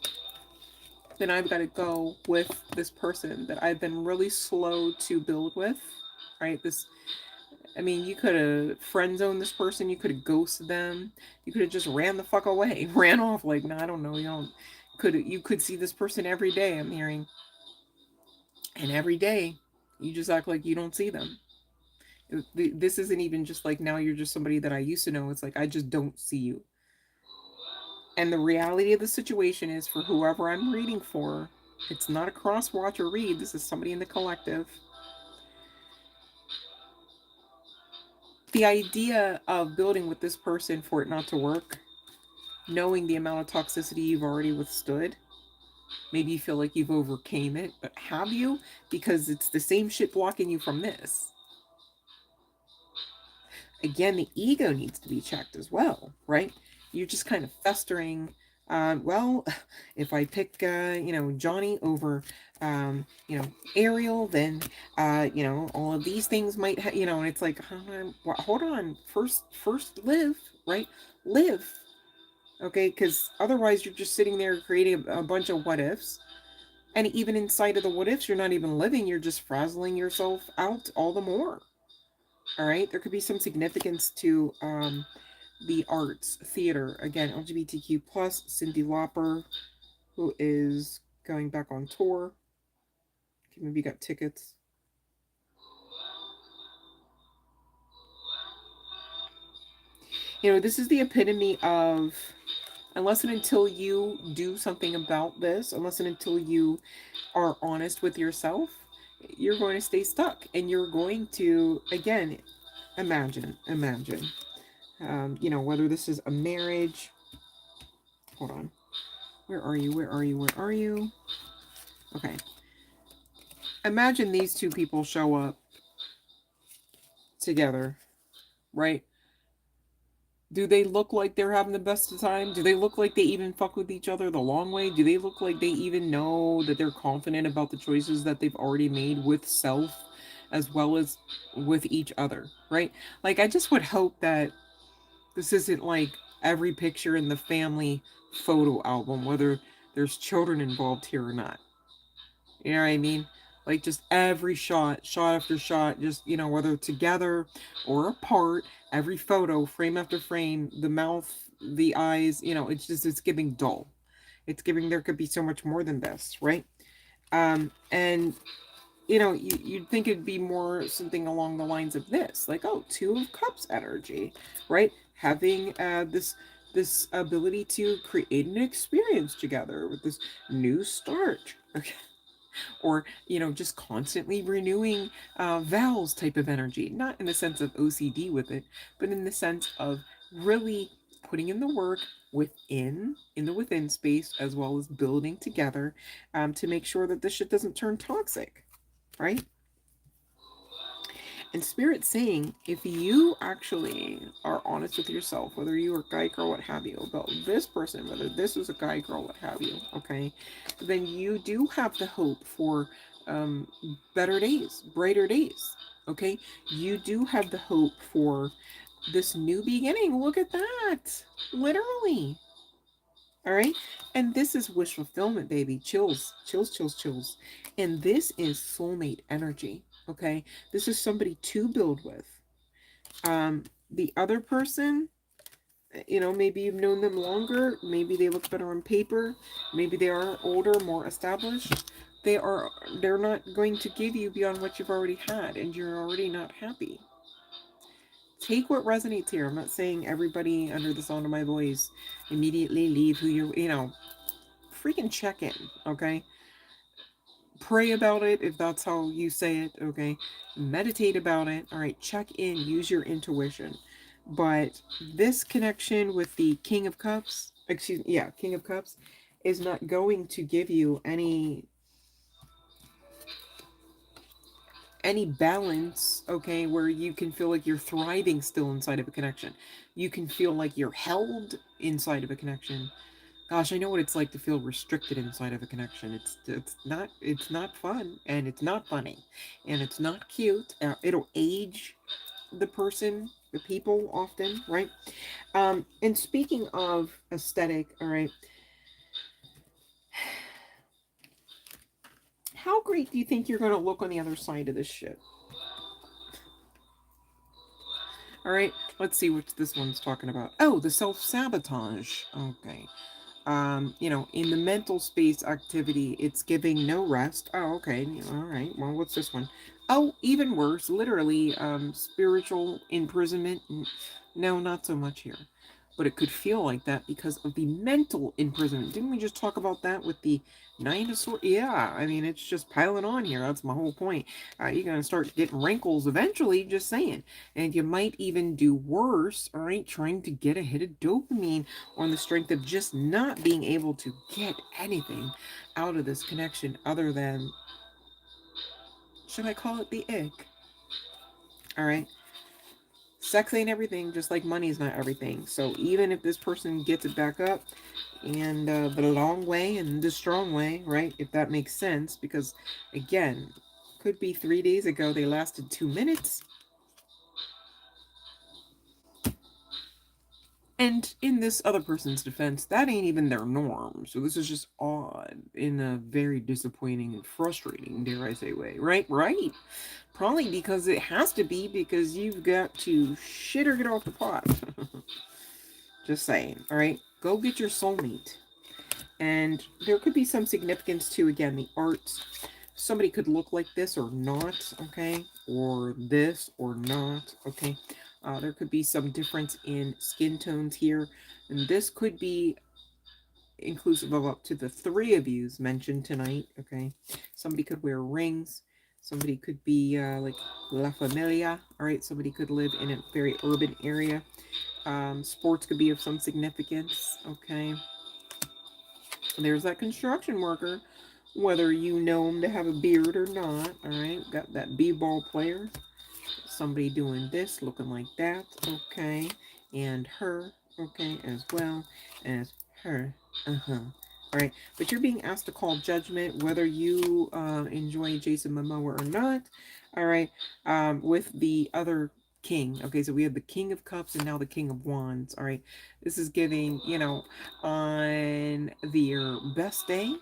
then I've got to go with this person that I've been really slow to build with, right? You could have friend zoned this person, you could have ghosted them, you could have just ran the fuck away, ran off, like, no, I don't know, you could see this person every day, I'm hearing. And every day, you just act like you don't see them. This isn't even just like, now you're just somebody that I used to know. It's like, I just don't see you. And the reality of the situation is, for whoever I'm reading for, it's not a cross watch or read. This is somebody in the collective. The idea of building with this person for it not to work, knowing the amount of toxicity you've already withstood, maybe you feel like you've overcame it, but have you? Because it's the same shit blocking you from this. Again, the ego needs to be checked as well, right? You're just kind of festering. Well, if I pick, Johnny over, Ariel, then, all of these things might, and it's like, hold on, first live, right? Live, okay? Because otherwise, you're just sitting there creating a bunch of what ifs, and even inside of the what ifs, you're not even living. You're just frazzling yourself out all the more. All right, there could be some significance to the arts, theater. Again, LGBTQ plus. Cyndi Lauper, who is going back on tour. Okay, maybe you got tickets. This is the epitome of, unless and until you do something about this, unless and until you are honest with yourself, you're going to stay stuck, and you're going to, again, Imagine. You know, whether this is a marriage. Hold on. Where are you? Where are you? Where are you? Okay. Imagine these two people show up together, right? Do they look like they're having the best of time? Do they look like they even fuck with each other the long way? Do they look like they even know that they're confident about the choices that they've already made with self as well as with each other, right? Like, I just would hope that this isn't like every picture in the family photo album, whether there's children involved here or not. You know what I mean? Like, just every shot, shot after shot, just, you know, whether together or apart, every photo, frame after frame, the mouth, the eyes, you know, it's just, it's giving dull. It's giving, there could be so much more than this, right? And, you know, you'd think it'd be more something along the lines of this, like, oh, Two of Cups energy, right? Having this ability to create an experience together with this new start. Okay, or, you know, just constantly renewing vows type of energy, not in the sense of OCD with it, but in the sense of really putting in the work within, in the within space, as well as building together, to make sure that this shit doesn't turn toxic, right? And Spirit saying, if you actually are honest with yourself, whether you are guy, girl, what have you, about this person, whether this is a guy, girl, what have you, okay, then you do have the hope for um, better days, brighter days, okay? You do have the hope for this new beginning. Look at that. Literally. All right. And this is wish fulfillment, baby. Chills, chills, chills, chills. And this is soulmate energy. Okay. This is somebody to build with. The other person, you know, maybe you've known them longer. Maybe they look better on paper. Maybe they are older, more established. They are, they're not going to give you beyond what you've already had, and you're already not happy. Take what resonates here. I'm not saying everybody under the sound of my voice immediately leave who you're, you know, freaking check in, okay? Pray about it if that's how you say it, okay? Meditate about it, all right? Check in, use your intuition. But this connection with the King of Cups, excuse me, yeah, King of Cups, is not going to give you any balance, okay, where you can feel like you're thriving still inside of a connection. You can feel like you're held inside of a connection. Gosh, I know what it's like to feel restricted inside of a connection. It's not fun, and it's not funny, and it's not cute. It'll age the person, the people often, right? And speaking of aesthetic, all right, how great do you think you're gonna look on the other side of this shit? All right, let's see what this one's talking about. Oh, the self-sabotage. Okay. You know, in the mental space activity, it's giving no rest. Oh, okay. All right. Well, what's this one? Oh, even worse, literally, spiritual imprisonment. No, not so much here. But it could feel like that because of the mental imprisonment. Didn't we just talk about that with the Nine of Swords? Yeah, I mean, it's just piling on here. That's my whole point. You're going to start getting wrinkles eventually, just saying. And you might even do worse, all right, trying to get a hit of dopamine on the strength of just not being able to get anything out of this connection other than, should I call it the ick? All right. Sex ain't everything, just like money's not everything. So even if this person gets it back up, and the long way and the strong way, right? If that makes sense, because again, could be 3 days ago they lasted 2 minutes. And in this other person's defense, that ain't even their norm. So this is just odd in a very disappointing and frustrating, dare I say, way. Right? Right. Probably because it has to be, because you've got to shit or get off the pot. Just saying. All right. Go get your soulmate. And there could be some significance to, again, the arts. Somebody could look like this or not, okay? Or this or not, okay? There could be some difference in skin tones here. And this could be inclusive of up to the 3 of yous mentioned tonight, okay? Somebody could wear rings. Somebody could be like La Familia. All right, somebody could live in a very urban area. Sports could be of some significance. Okay, there's that construction worker, whether you know him to have a beard or not. All right, got that b-ball player. Somebody doing this, looking like that. Okay, and her. Okay, as well as her. All right, but you're being asked to call judgment whether you enjoy Jason Momoa or not. All right, with the other king. Okay, so we have the King of Cups and now the King of Wands. All right, this is giving, you know, on their best day,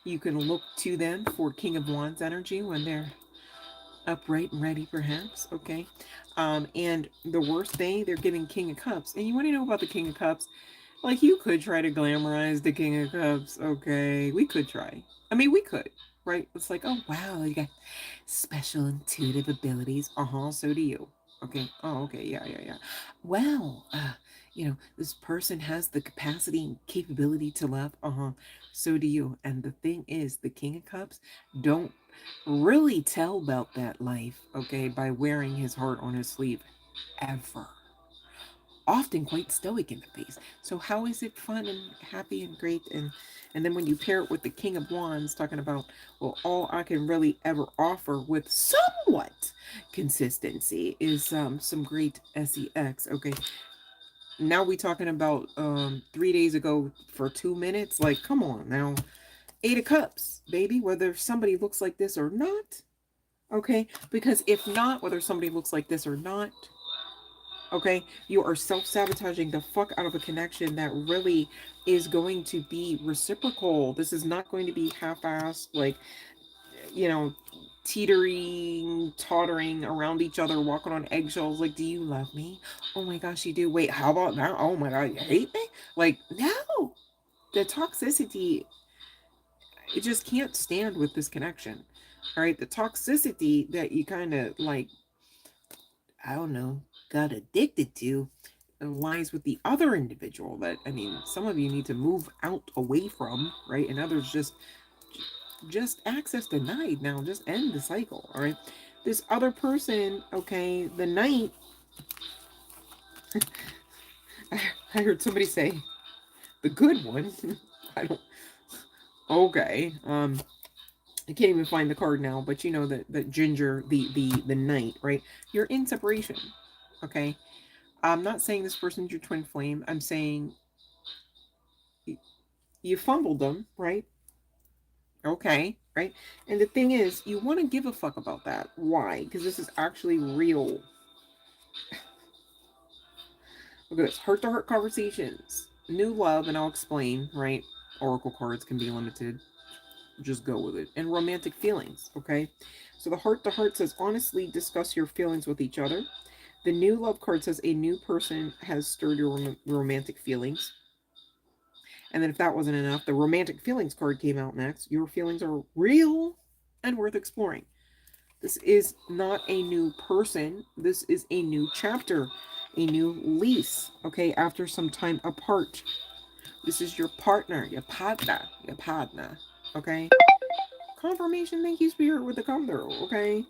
you can look to them for King of Wands energy when they're upright and ready, perhaps. Okay, and the worst day, they're giving King of Cups. And you want to know about the King of Cups? Like, you could try to glamorize the King of Cups. Okay, we could try. I mean, we could, right? It's like, oh wow, you got special intuitive abilities. So do you. Okay. Oh, okay. Yeah. Well, you know, this person has the capacity and capability to love. So do you. And the thing is, the King of Cups don't really tell about that life, okay, by wearing his heart on his sleeve, ever. Often quite stoic in the face. So how is it fun and happy and great? And then when you pair it with the King of Wands, talking about, well, all I can really ever offer with somewhat consistency is some great sex. Okay, now we talking about 3 days ago for 2 minutes. Like, come on now. Eight of Cups, baby, whether somebody looks like this or not. Okay, because if not, whether somebody looks like this or not, okay, you are self-sabotaging the fuck out of a connection that really is going to be reciprocal. This is not going to be half-assed, like, you know, teetering, tottering around each other, walking on eggshells. Like, do you love me? Oh my gosh, you do. Wait, how about now? Oh my god, you hate me? Like, no. The toxicity, it just can't stand with this connection. All right, the toxicity that you kind of like, I don't know, got addicted to lies with the other individual that, I mean, some of you need to move out away from, right? And others just access denied now. Just end the cycle, all right? This other person, okay, the Knight, I heard somebody say the good one. I don't, okay. I can't even find the card now, but you know that Ginger, the Knight, right? You're in separation, okay? I'm not saying this person's your twin flame. I'm saying you fumbled them, right? Okay, right? And the thing is, you want to give a fuck about that. Why? Because this is actually real. Look at this. Heart-to-heart conversations. New love, and I'll explain, right? Oracle cards can be limited. Just go with it. And romantic feelings, okay? So the heart-to-heart says, honestly discuss your feelings with each other. The new love card says, a new person has stirred your romantic feelings. And then if that wasn't enough, the romantic feelings card came out next. Your feelings are real and worth exploring. This is not a new person. This is a new chapter, a new lease, okay, after some time apart. This is your partner, your partner, okay? Confirmation, thank you, Spirit, with the come through, okay?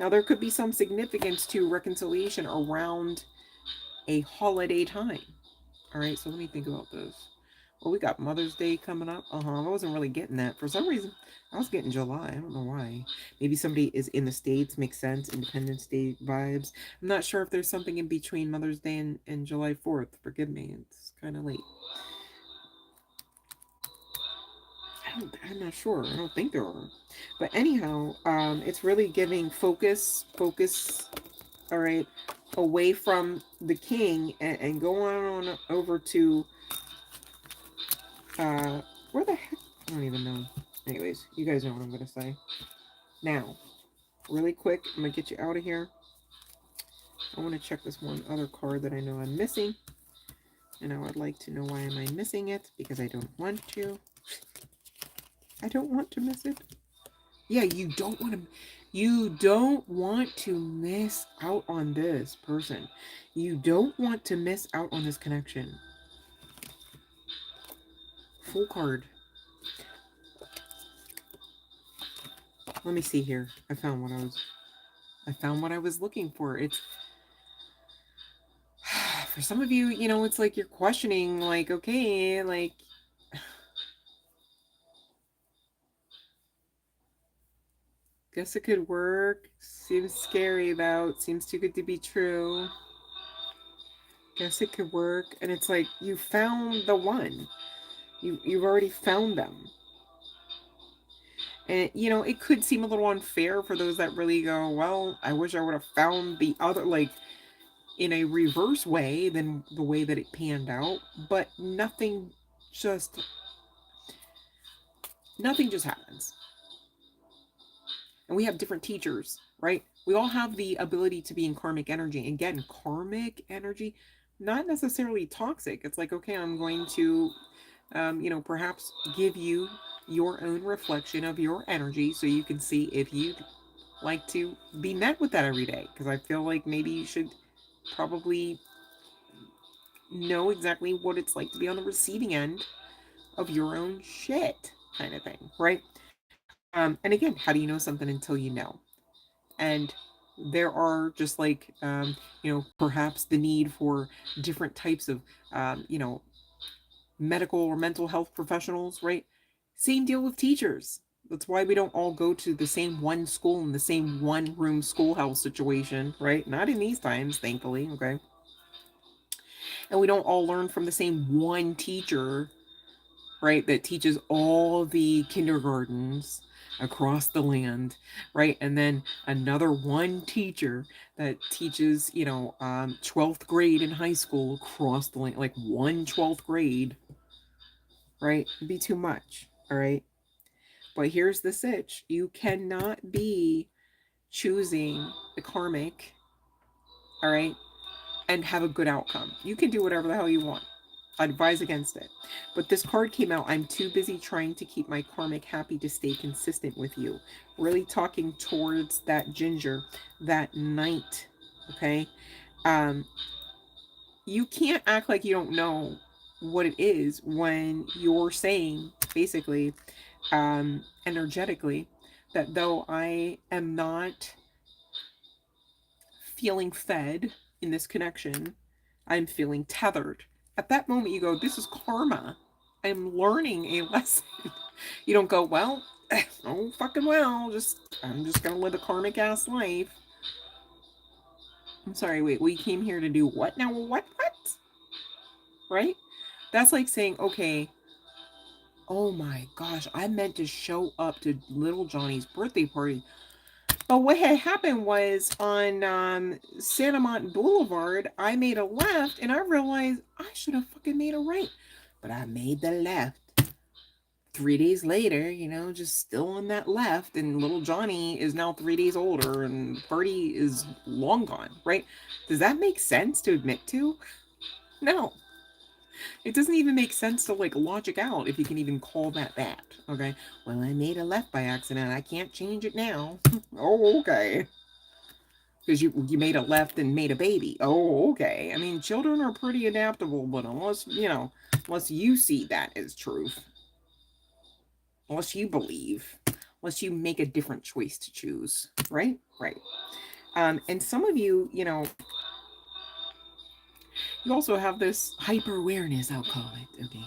Now, there could be some significance to reconciliation around a holiday time. All right, so let me think about this. Well, we got Mother's Day coming up. I wasn't really getting that. For some reason, I was getting July. I don't know why. Maybe somebody is in the States. Makes sense. Independence Day vibes. I'm not sure if there's something in between Mother's Day and July 4th. Forgive me. It's kind of late. I'm not sure. I don't think there are. But anyhow, it's really giving focus, all right, away from the king and going on over to where the heck? I don't even know. Anyways, you guys know what I'm going to say. Now, really quick, I'm going to get you out of here. I want to check this one other card that I know I'm missing. And I would like to know why am I missing it, because I don't want to. I don't want to miss it. Yeah, you don't want to miss out on this person. You don't want to miss out on this connection. Full card. Let me see here. I found what I was looking for. It's for some of you, it's like you're questioning, like, okay, like, guess it could work. Seems scary though. It seems too good to be true. Guess it could work. And it's like you found the one. You've already found them. And it could seem a little unfair for those that really go, well, I wish I would have found the other, like, in a reverse way than the way that it panned out. But just nothing just happens. And we have different teachers, right? We all have the ability to be in karmic energy. Again, karmic energy, not necessarily toxic. It's like, okay, I'm going to, perhaps give you your own reflection of your energy so you can see if you'd like to be met with that every day. Because I feel like maybe you should probably know exactly what it's like to be on the receiving end of your own shit, kind of thing, right? And again, how do you know something until you know? And there are just like, perhaps the need for different types of, medical or mental health professionals, right? Same deal with teachers. That's why we don't all go to the same one school in the same one room schoolhouse situation, right? Not in these times, thankfully, okay? And we don't all learn from the same one teacher, right, that teaches all the kindergartens across the land, right? And then another one teacher that teaches, 12th grade in high school across the land, like one 12th grade, right? It'd be too much, all right? But here's the sitch: you cannot be choosing the karmic, all right, and have a good outcome. You can do whatever the hell you want. I advise against it. But this card came out. I'm too busy trying to keep my karmic happy to stay consistent with you. Really talking towards that ginger, that knight. Okay. Um, you can't act like you don't know what it is when you're saying, basically, energetically, that though I am not feeling fed in this connection, I'm feeling tethered. At that moment, you go, this is karma. I'm learning a lesson. You don't go, well, oh, fucking well, I'm just going to live a karmic ass life. I'm sorry, wait, we came here to do what now? What? Right? That's like saying, okay, oh my gosh, I meant to show up to little Johnny's birthday party. But what had happened was on Santa Monica Boulevard, I made a left and I realized I should have fucking made a right. But I made the left. 3 days later, just still on that left, and little Johnny is now 3 days older and the party is long gone, right? Does that make sense to admit to? No. It doesn't even make sense to like logic out if you can even call that. Okay. Well, I made a left by accident. I can't change it now. Oh, okay. Because you made a left and made a baby. Oh, okay. I mean, children are pretty adaptable, but unless you see that as truth, unless you believe, unless you make a different choice to choose, right? Right. And some of you, you also have this hyper awareness, I'll call it, okay,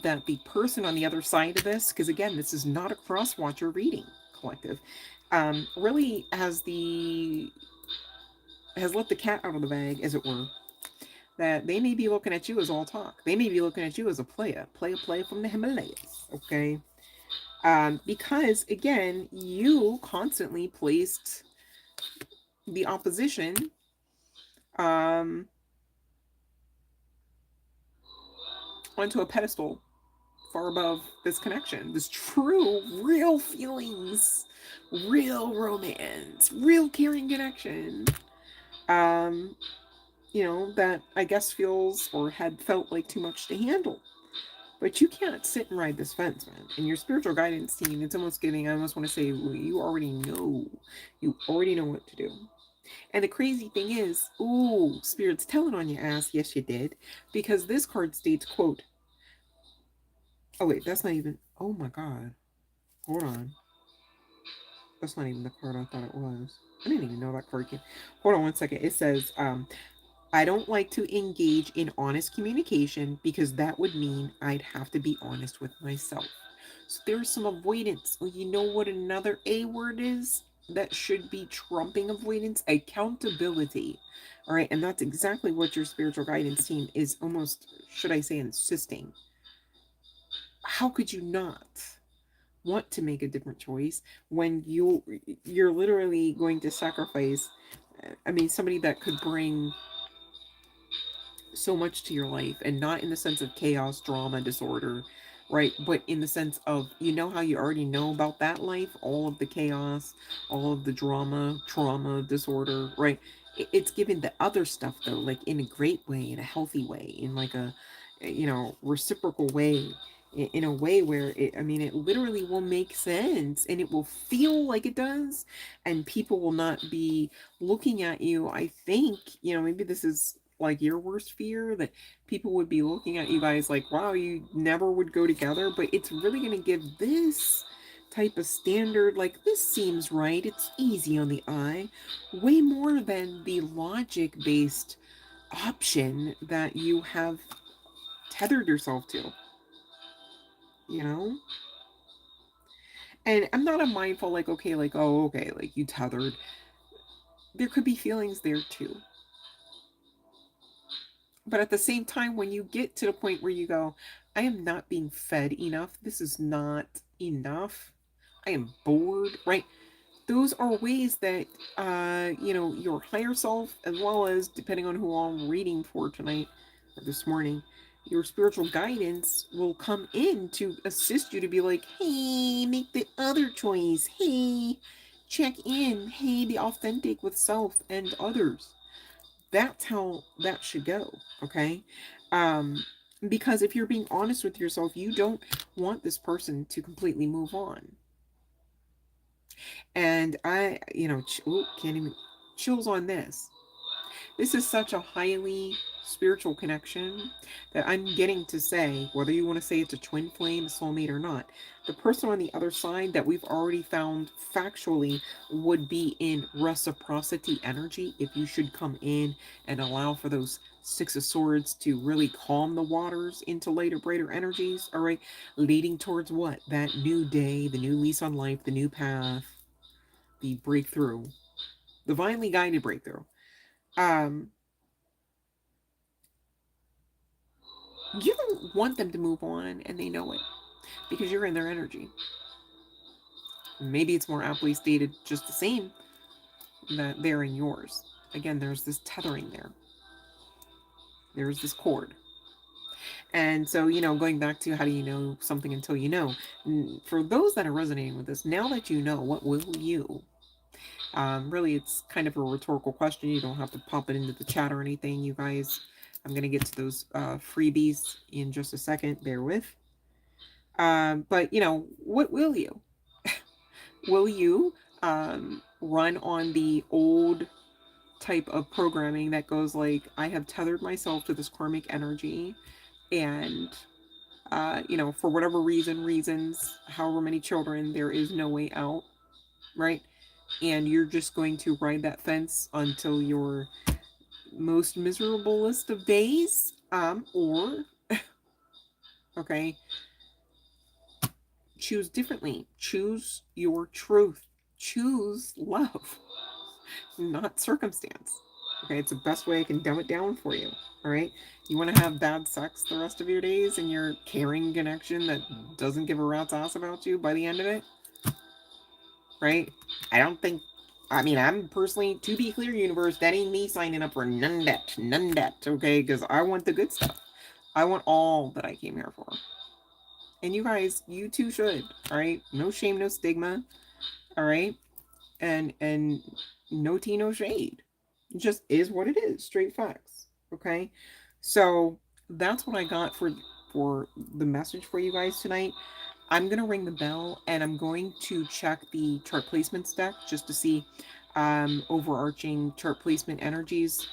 that the person on the other side of this, because again, this is not a cross watcher reading collective, really has let the cat out of the bag, as it were, that they may be looking at you as all talk. They may be looking at you as a player from the Himalayas, okay? Because again, you constantly placed the opposition um, onto a pedestal far above this connection, this true, real feelings, real romance, real caring connection. Um, that I guess feels or had felt like too much to handle. But you can't sit and ride this fence, man. And your spiritual guidance team, it's almost getting, I almost want to say, well, you already know. You already know what to do. And the crazy thing is, ooh, Spirit's telling on your ass. Yes, you did. Because this card states, quote, oh, wait, that's not even, oh my God. Hold on. That's not even the card I thought it was. I didn't even know that card came. Hold on one second. It says, I don't like to engage in honest communication because that would mean I'd have to be honest with myself. So there's some avoidance. Well, you know what another A word is that should be trumping avoidance? Accountability. All right. And that's exactly what your spiritual guidance team is almost, should I say, insisting. How could you not want to make a different choice when you're literally going to sacrifice, I mean, somebody that could bring so much to your life, and not in the sense of chaos, drama, disorder, right? But in the sense of, you know, how you already know about that life, all of the chaos, all of the drama, trauma, disorder, right? It's given the other stuff though, like in a great way, in a healthy way, in like a, you know, reciprocal way, in a way where it, I mean, it literally will make sense and it will feel like it does, and people will not be looking at you. I think, you know, maybe this is like your worst fear, that people would be looking at you guys like, wow, you never would go together. But it's really going to give this type of standard, like, this seems right, it's easy on the eye, way more than the logic based option that you have tethered yourself to, you know? And I'm not a mindful, like, okay, like, oh, okay, like you tethered. There could be feelings there too. But at the same time, when you get to the point where you go, I am not being fed enough, this is not enough, I am bored, right? Those are ways that, you know, your higher self, as well as, depending on who I'm reading for tonight or this morning, your spiritual guidance will come in to assist you to be like, hey, make the other choice. Hey, check in. Hey, be authentic with self and others. That's how that should go. Okay. um because if you're being honest with yourself, you don't want this person to completely move on. And I, you know, can't even, chills on this. This is such a highly spiritual connection that I'm getting to say, whether you want to say it's a twin flame, a soulmate or not, the person on the other side that we've already found factually would be in reciprocity energy if you should come in and allow for those Six of Swords to really calm the waters into lighter, brighter energies, all right? Leading towards what? That new day, the new lease on life, the new path, the breakthrough, divinely guided breakthrough. Um, you don't want them to move on, and they know it because you're in their energy. Maybe it's more aptly stated just the same that they're in yours. Again, there's this tethering there. There's this cord. And so, you know, going back to how do you know something until you know, for those that are resonating with this, now that you know, what will you? Really, it's kind of a rhetorical question. You don't have to pop it into the chat or anything, you guys. I'm going to get to those freebies in just a second. Bear with. But, you know, what will you? Will you run on the old type of programming that goes like, I have tethered myself to this karmic energy, and you know, for whatever reasons, however many children, there is no way out, right? And you're just going to ride that fence until your most miserable list of days, or okay, choose differently. Choose your truth. Choose love, not circumstance. Okay, it's the best way I can dumb it down for you. All right, you want to have bad sex the rest of your days and your caring connection that doesn't give a rat's ass about you by the end of it, right? I don't think. I mean, I'm personally, to be clear, universe, that ain't me signing up for none that, okay? Because I want the good stuff. I want all that I came here for. And you guys, you too should, all right? No shame, no stigma, all right? And no tea, no shade. It just is what it is, straight facts, okay? So that's what I got for the message for you guys tonight. I'm going to ring the bell and I'm going to check the chart placements deck just to see overarching chart placement energies,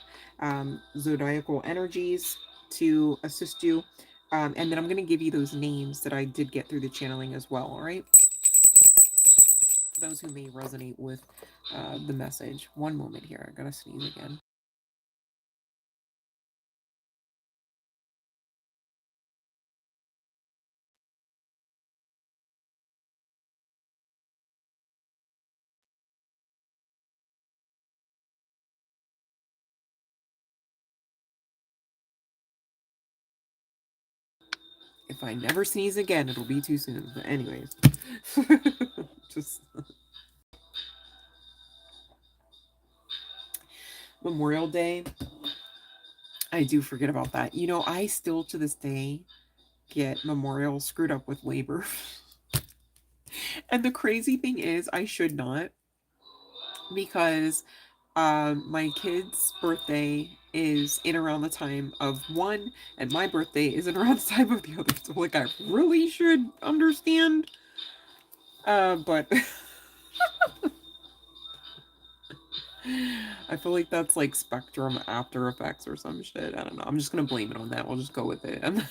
zodiacal energies to assist you. And then I'm going to give you those names that I did get through the channeling as well, all right? those who may resonate with the message. One moment here. I gotta sneeze again. If I never sneeze again, it'll be too soon. But anyways, just Memorial Day. I do forget about that. You know, I still to this day get Memorial screwed up with Labor. And the crazy thing is, I should not, because my kid's birthday is in around the time of one, and my birthday is in around the time of the other. So, like, I really should understand. But I feel like that's like Spectrum After Effects or some shit. I don't know. I'm just gonna blame it on that. We'll just go with it. And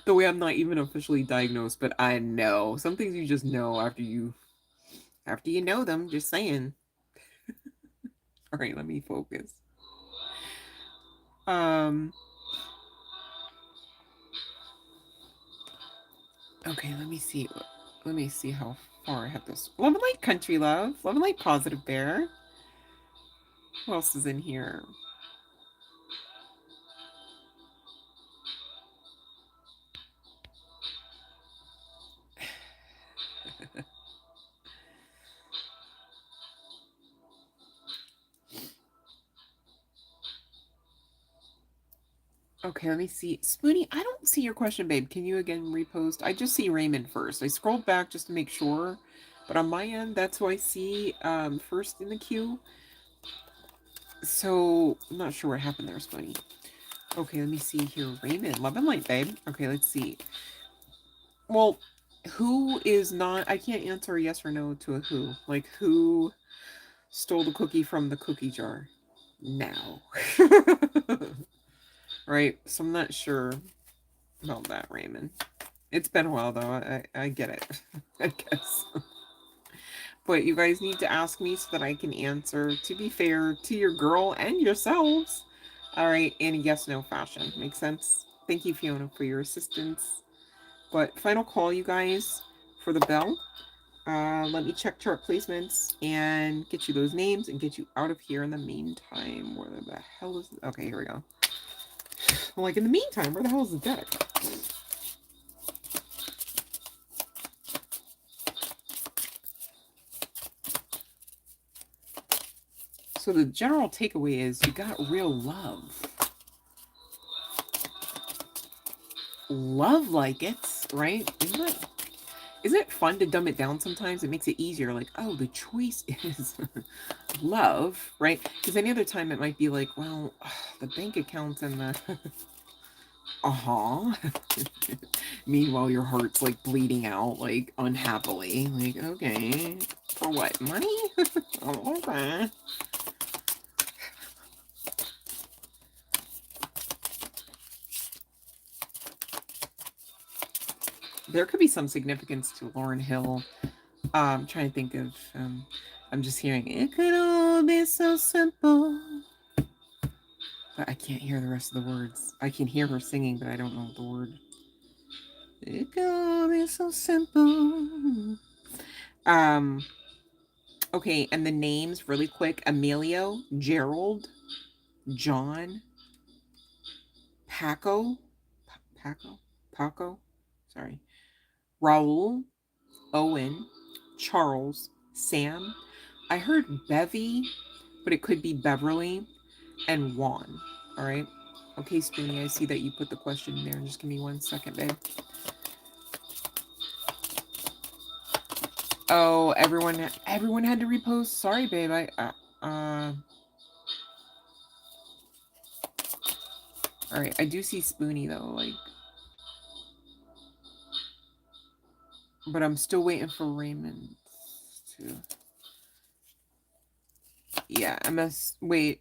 the way I'm not even officially diagnosed, but I know some things you just know after you know them. Just saying. All right, let me focus. Okay, let me see. Let me see how far I have this. Love and Light Country Love. Love and Light Positive Bear. Who else is in here? Okay, let me see. Spoonie, I don't see your question, babe. Can you again repost? I just see Raymond first. I scrolled back just to make sure. But on my end, that's who I see first in the queue. So, I'm not sure what happened there, Spoonie. Okay, let me see here. Raymond, Love and Light, babe. Okay, let's see. Well, who is not... I can't answer yes or no to a who. Like, who stole the cookie from the cookie jar? Now. Right? So I'm not sure about that, Raymond. It's been a while, though. I get it. I guess. But you guys need to ask me so that I can answer, to be fair, to your girl and yourselves. All right, in a yes-no fashion. Makes sense? Thank you, Fiona, for your assistance. But final call, you guys, for the bell. Let me check chart placements and get you those names and get you out of here in the meantime. Where the hell is... Okay, here we go. Well, like, in the meantime, where the hell is the deck? So the general takeaway is you got real love. Love like it, right? Isn't it fun to dumb it down sometimes? It makes it easier. Like, oh, the choice is love, right? Because any other time it might be like, well, the bank accounts and the... Meanwhile, your heart's like bleeding out, like unhappily. Like, okay, for what? Money? Oh, okay. There could be some significance to Lauryn Hill. I'm trying to think of. I'm just hearing it could all be so simple, but I can't hear the rest of the words. I can hear her singing, but I don't know the word. It could all be so simple. Okay, and the names really quick: Emilio, Gerald, John, Paco, sorry, Raul, Owen, Charles, Sam. I heard Bevy, but it could be Beverly, and Juan. All right. Okay, Spoonie, I see that you put the question in there. Just give me 1 second, babe. Oh, everyone had to repost. Sorry, babe. All right, I do see Spoonie though, like, but I'm still waiting for Raymond to. Yeah, MS. Wait,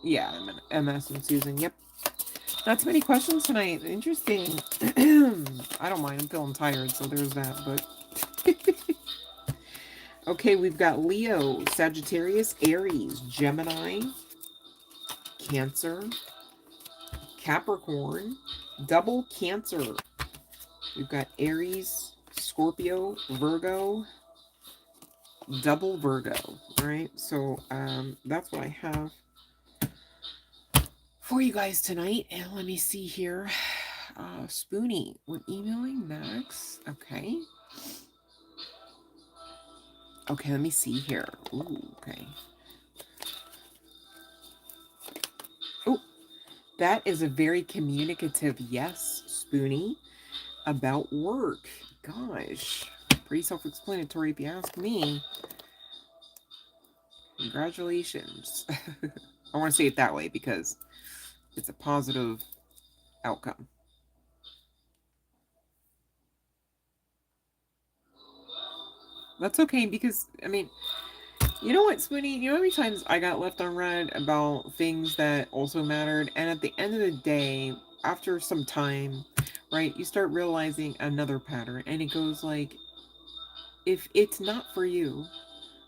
yeah, MS and Susan. Yep. Not too many questions tonight. Interesting. I don't mind. I'm feeling tired, so there's that. But okay, we've got Leo, Sagittarius, Aries, Gemini, Cancer, Capricorn, double Cancer. We've got Aries, Scorpio, Virgo, double Virgo. All right, so that's what I have for you guys tonight. And let me see here. Spoonie, we're emailing next. Okay. Okay, let me see here. Ooh, okay. Oh, that is a very communicative yes, Spoonie, about work. Gosh, pretty self-explanatory if you ask me. Congratulations. I want to say it that way because it's a positive outcome. That's okay because, I mean, you know what, Spoonie? You know how many times I got left unread about things that also mattered? And at the end of the day, after some time, right, you start realizing another pattern. And it goes like, if it's not for you,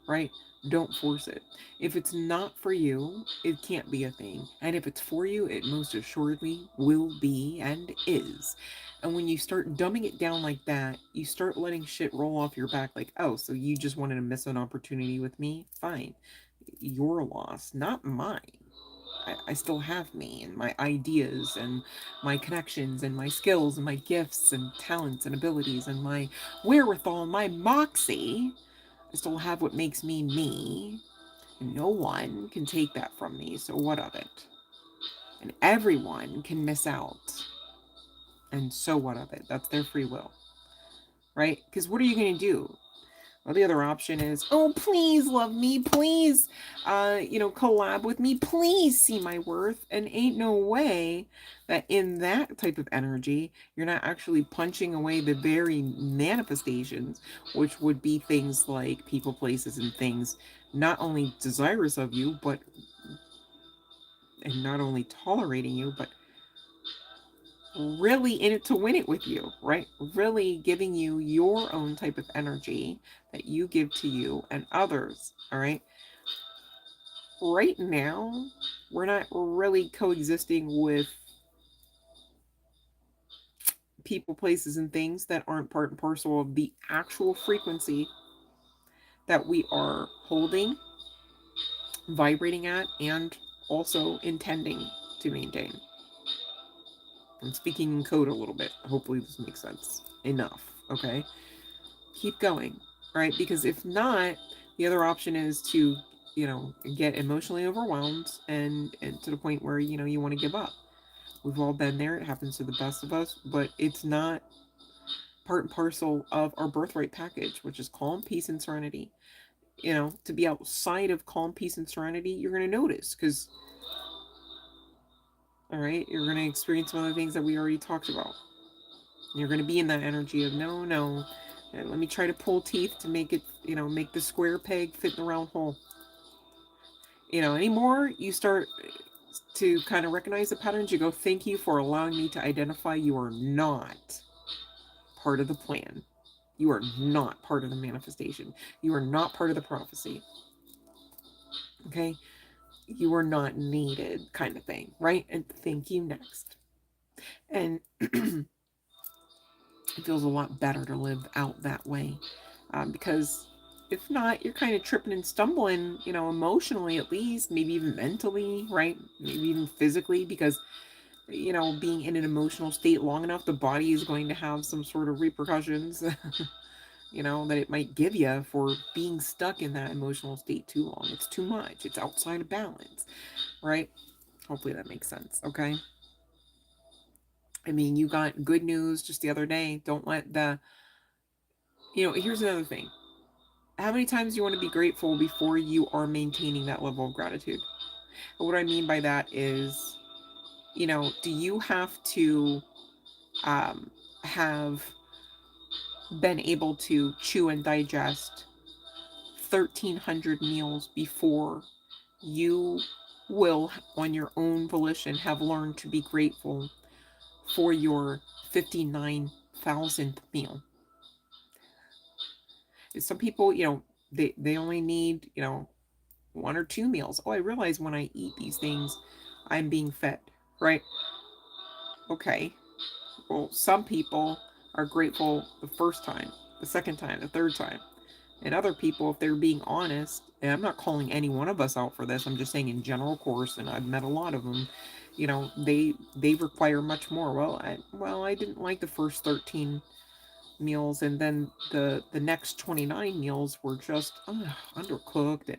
right, don't force it. If it's not for you, it can't be a thing. And if it's for you, it most assuredly will be and is. And when you start dumbing it down like that, you start letting shit roll off your back like, oh, so you just wanted to miss an opportunity with me? Fine. Your loss, not mine. I still have me and my ideas and my connections and my skills and my gifts and talents and abilities and my wherewithal and my moxie. I still have what makes me me. And no one can take that from me, so what of it? And everyone can miss out. And so what of it? That's their free will. Right? Because what are you going to do? Well, the other option is, oh, please love me, please, collab with me, please see my worth. And ain't no way that in that type of energy, you're not actually punching away the very manifestations, which would be things like people, places, and things not only desirous of you, but and not only tolerating you, but really in it to win it with you, right? Really giving you your own type of energy that you give to you and others, all right? Right now, we're not really coexisting with people, places, and things that aren't part and parcel of the actual frequency that we are holding, vibrating at, and also intending to maintain. I'm speaking in code a little bit. Hopefully this makes sense enough, okay? Keep going, right? Because if not, the other option is to, get emotionally overwhelmed and to the point where, you want to give up. We've all been there. It happens to the best of us, but it's not part and parcel of our birthright package, which is calm, peace, and serenity. To be outside of calm, peace, and serenity, you're going to notice because, all right, you're going to experience some of the things that we already talked about. You're going to be in that energy of no, and let me try to pull teeth to make it, make the square peg fit in the round hole. Anymore, you start to kind of recognize the patterns. You go, thank you for allowing me to identify you are not part of the plan. You are not part of the manifestation. You are not part of the prophecy. Okay? You are not needed, kind of thing, right? And thank you next. And it feels a lot better to live out that way, because if not, you're kind of tripping and stumbling, emotionally at least, maybe even mentally, right? Maybe even physically, because being in an emotional state long enough, the body is going to have some sort of repercussions that it might give you for being stuck in that emotional state too long. It's too much. It's outside of balance, right? Hopefully that makes sense, okay? I mean, you got good news just the other day. Don't let here's another thing. How many times do you want to be grateful before you are maintaining that level of gratitude? And what I mean by that is, do you have to have been able to chew and digest 1,300 meals before you will, on your own volition, have learned to be grateful for your 59,000th meal. Some people, they only need, 1 or 2 meals. Oh, I realize when I eat these things, I'm being fed, right? Okay. Well, some people are grateful the first time, the second time, the third time. And other people, if they're being honest, and I'm not calling any one of us out for this, I'm just saying in general course, and I've met a lot of them, they require much more. Well, I didn't like the first 13 meals, and then the next 29 meals were just undercooked, and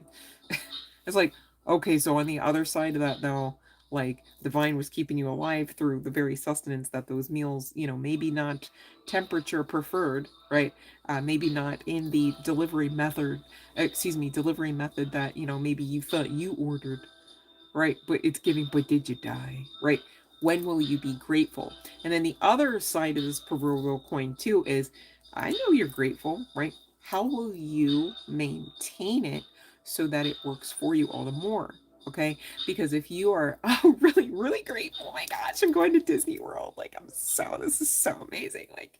it's like, okay, so on the other side of that, though, like, divine was keeping you alive through the very sustenance that those meals, maybe not temperature preferred, right? Maybe not in the delivery method that, maybe you thought you ordered, right? But it's giving, but did you die, right? When will you be grateful? And then the other side of this proverbial coin, too, is I know you're grateful, right? How will you maintain it so that it works for you all the more? Okay, because if you are really, really grateful, oh my gosh, I'm going to Disney World. Like, this is so amazing. Like,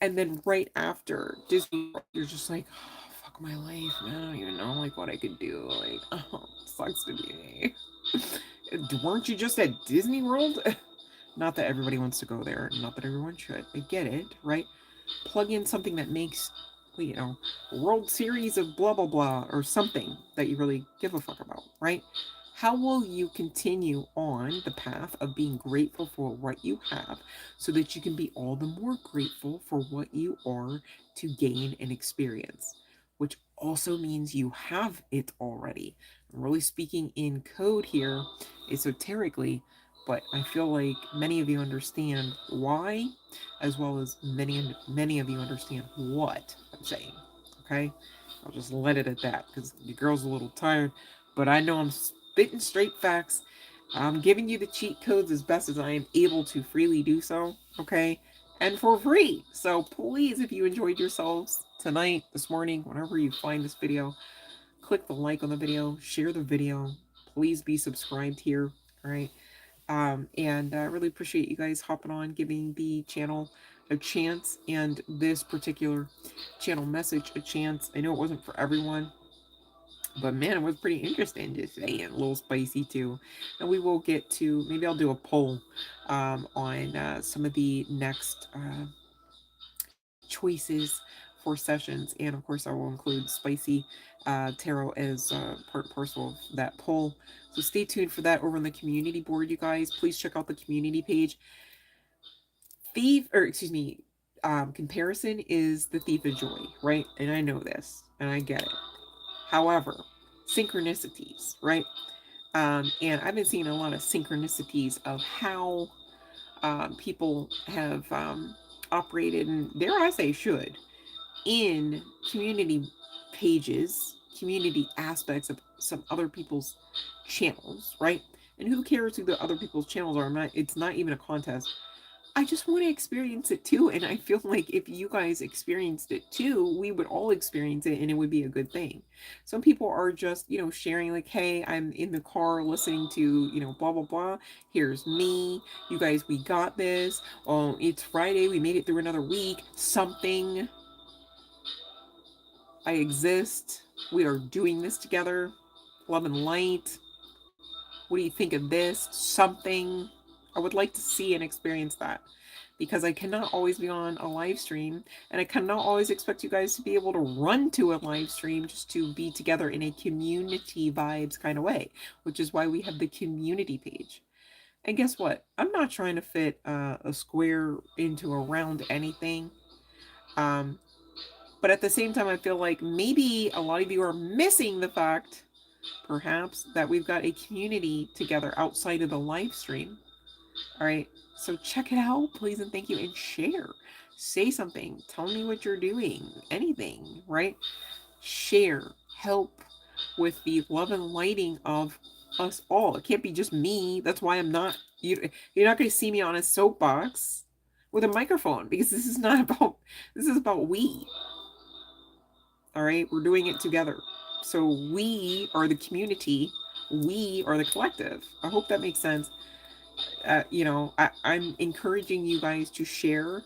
and then right after Disney World, you're just like, oh, fuck my life, man. I don't even know like what I could do. Like, oh, it sucks to be me. Weren't you just at Disney World? Not that everybody wants to go there. Not that everyone should. I get it, right? Plug in something that makes, World Series of blah, blah, blah, or something that you really give a fuck about, right? How will you continue on the path of being grateful for what you have so that you can be all the more grateful for what you are to gain and experience? Which also means you have it already. I'm really speaking in code here, esoterically, but I feel like many of you understand why, as well as many of you understand what I'm saying. Okay, I'll just let it at that because the girl's a little tired, but I know I'm spitting straight facts. I'm giving you the cheat codes as best as I am able to freely do so. Okay, and for free. So please, if you enjoyed yourselves tonight, this morning, whenever you find this video, click the like on the video, share the video. Please be subscribed here. All right. And I really appreciate you guys hopping on, giving the channel a chance, and this particular channel message a chance. I know it wasn't for everyone, but man, it was pretty interesting, just saying, a little spicy too. And we will get to, maybe I'll do a poll on some of the next choices for sessions, and of course I will include spicy tarot as part and parcel of that poll. So stay tuned for that over on the community board, you guys. Please check out the community page. Comparison is the thief of joy, right? And I know this, and I get it. However, synchronicities, right? And I've been seeing a lot of synchronicities of how people have operated, and dare I say should, in community pages, community aspects of some other people's channels, right? And who cares who the other people's channels are? It's not even a contest. I just want to experience it too. And I feel like if you guys experienced it too, we would all experience it and it would be a good thing. Some people are just, sharing like, hey, I'm in the car listening to, blah, blah, blah. Here's me. You guys, we got this. Oh, it's Friday. We made it through another week. Something. I exist. We are doing this together. Love and light. What do you think of this? Something. I would like to see and experience that, because I cannot always be on a live stream, and I cannot always expect you guys to be able to run to a live stream just to be together in a community vibes kind of way, which is why we have the community page. And guess what? I'm not trying to fit a square into a round anything. Um, but at the same time, I feel like maybe a lot of you are missing the fact, perhaps, that we've got a community together outside of the live stream. All right. So check it out, please, and thank you, and share. Say something. Tell me what you're doing. Anything, right? Share. Help with the love and lighting of us all. It can't be just me. That's why I'm not. You're not going to see me on a soapbox with a microphone, because this is not about. This is about we. All right, we're doing it together. So we are the community We are the collective. I hope that makes sense. You know, I'm encouraging you guys to share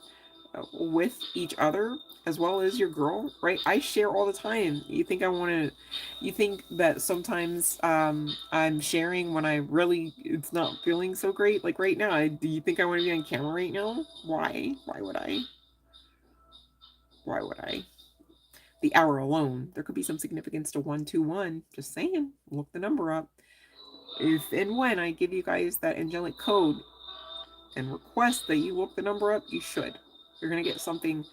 with each other as well as your girl, right? I share all the time. You think I want to, you think that sometimes I'm sharing when I really, it's not feeling so great. Like right now, do you think I want to be on camera right now? Why? Why would I? Why would I? The hour alone, there could be some significance to 121. Just saying, look the number up. If and when I give you guys that angelic code and request that you look the number up, you should. You're going to get something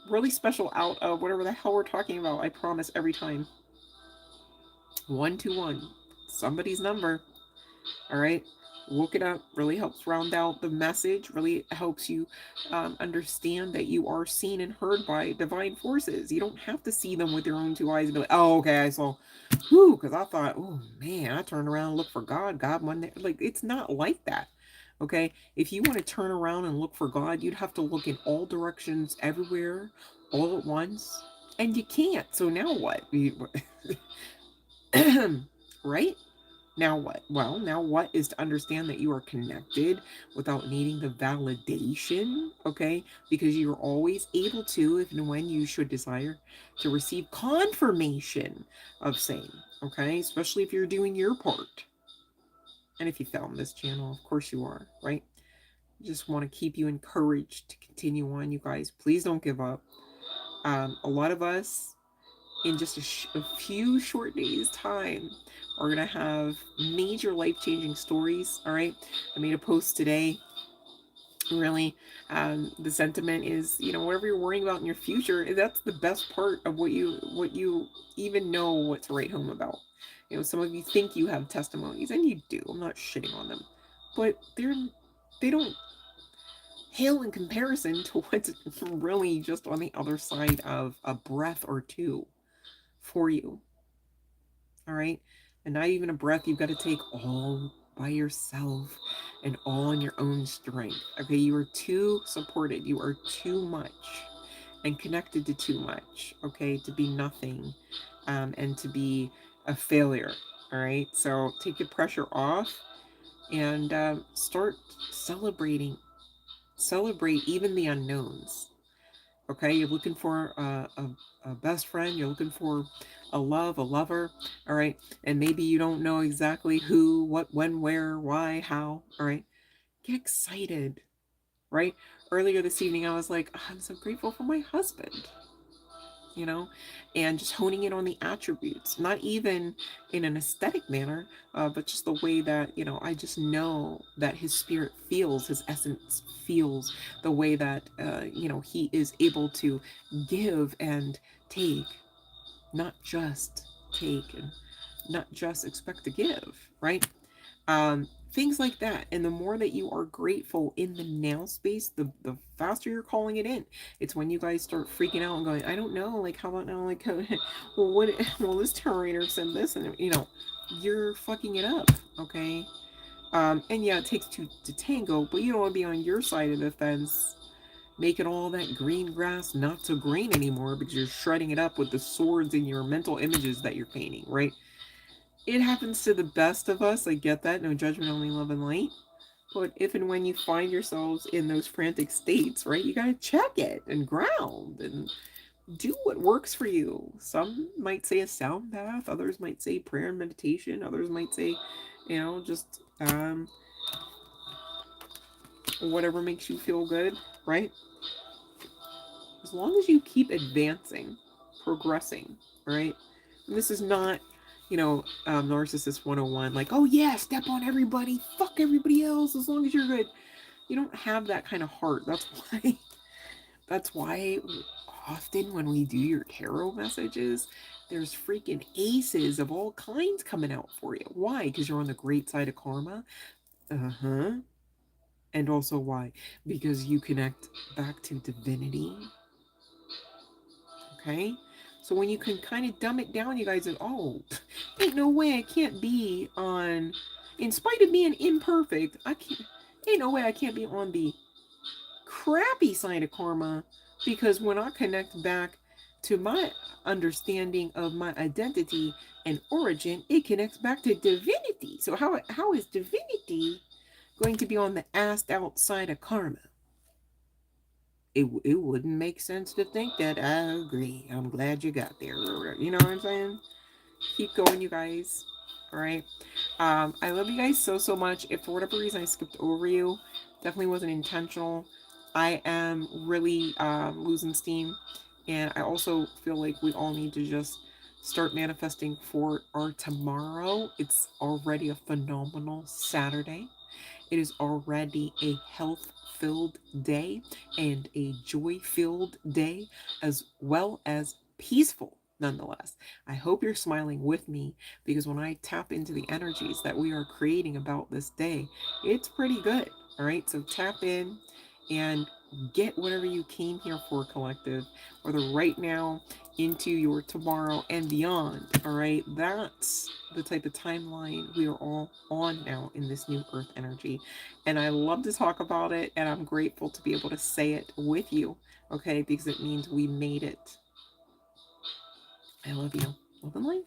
really special out of whatever the hell we're talking about. I promise every time. 121. Somebody's number. All right. Look it up. Really helps round out the message. Really helps you understand that you are seen and heard by divine forces. You don't have to see them with your own two eyes and be like, oh, okay, I saw. Whoo, because I thought, oh man, I turned around and looked for God. God, one day. Like, it's not like that. Okay. If you want to turn around and look for God, you'd have to look in all directions, everywhere, all at once. And you can't. So now what? Right? Now what? Well, now what is to understand that you are connected without needing the validation, okay? Because you're always able to, if and when you should desire, to receive confirmation of same, okay? Especially if you're doing your part. And if you found this channel, of course you are, right? I just want to keep you encouraged to continue on, you guys. Please don't give up. A lot of us, in just a few short days time, are gonna have major life-changing stories. All right, I made a post today. Really, the sentiment is, you know, whatever you're worrying about in your future, that's the best part of what you even know what to write home about. You know, some of you think you have testimonies, and you do. I'm not shitting on them, but they don't pale in comparison to what's really just on the other side of a breath or two for you. All right. And not even a breath you've got to take all by yourself and all on your own strength. Okay. You are too supported. You are too much and connected to too much. Okay. To be nothing and to be a failure. All right. So take the pressure off and start celebrating. Celebrate even the unknowns. Okay, you're looking for a best friend, you're looking for a love, a lover, all right, and maybe you don't know exactly who, what, when, where, why, how, all right, get excited, right? Earlier this evening, I was like, oh, I'm so grateful for my husband, you know, and just honing in on the attributes, not even in an aesthetic manner, but just the way that, you know, I just know that his spirit feels, his essence feels, the way that, you know, he is able to give and take, not just take and not just expect to give, right? Things like that. And the more that you are grateful in the now space, the faster you're calling it in. It's when you guys start freaking out and going, I don't know, like, how about now, like, well, what, well, this narrator said this, and, you know, you're fucking it up, okay? And yeah, it takes two to tango, but you don't want to be on your side of the fence, making all that green grass not so green anymore because you're shredding it up with the swords in your mental images that you're painting, right? It happens to the best of us. I get that. No judgment, only love and light. But if and when you find yourselves in those frantic states, right, you gotta check it and ground and do what works for you. Some might say a sound bath, others might say prayer and meditation, others might say, you know, just whatever makes you feel good, right? As long as you keep advancing, progressing, right? And this is not, you know, Narcissist 101, like, oh yeah, step on everybody, fuck everybody else, as long as you're good. You don't have that kind of heart. That's why often when we do your tarot messages, there's freaking aces of all kinds coming out for you. Why? Because you're on the great side of karma. Uh-huh. And also why? Because you connect back to divinity. Okay? So when you can kind of dumb it down, you guys are, oh, ain't no way I can't be on, in spite of being imperfect, ain't no way I can't be on the crappy side of karma, because when I connect back to my understanding of my identity and origin, it connects back to divinity. So how is divinity going to be on the ass outside of karma? It wouldn't make sense to think that. I agree. I'm glad you got there. You know what I'm saying? Keep going, you guys. All right. I love you guys so much. If for whatever reason I skipped over you, definitely wasn't intentional. I am really losing steam, and I also feel like we all need to just start manifesting for our tomorrow. It's already a phenomenal Saturday. It is already a health filled day and a joy filled day, as well as peaceful nonetheless. I hope you're smiling with me, because when I tap into the energies that we are creating about this day, it's pretty good. All right, so tap in and get whatever you came here for, collective, whether right now, into your tomorrow and beyond. All right, that's the type of timeline we are all on now in this new earth energy, and I love to talk about it, and I'm grateful to be able to say it with you, okay, because it means we made it. I love you. Love and light.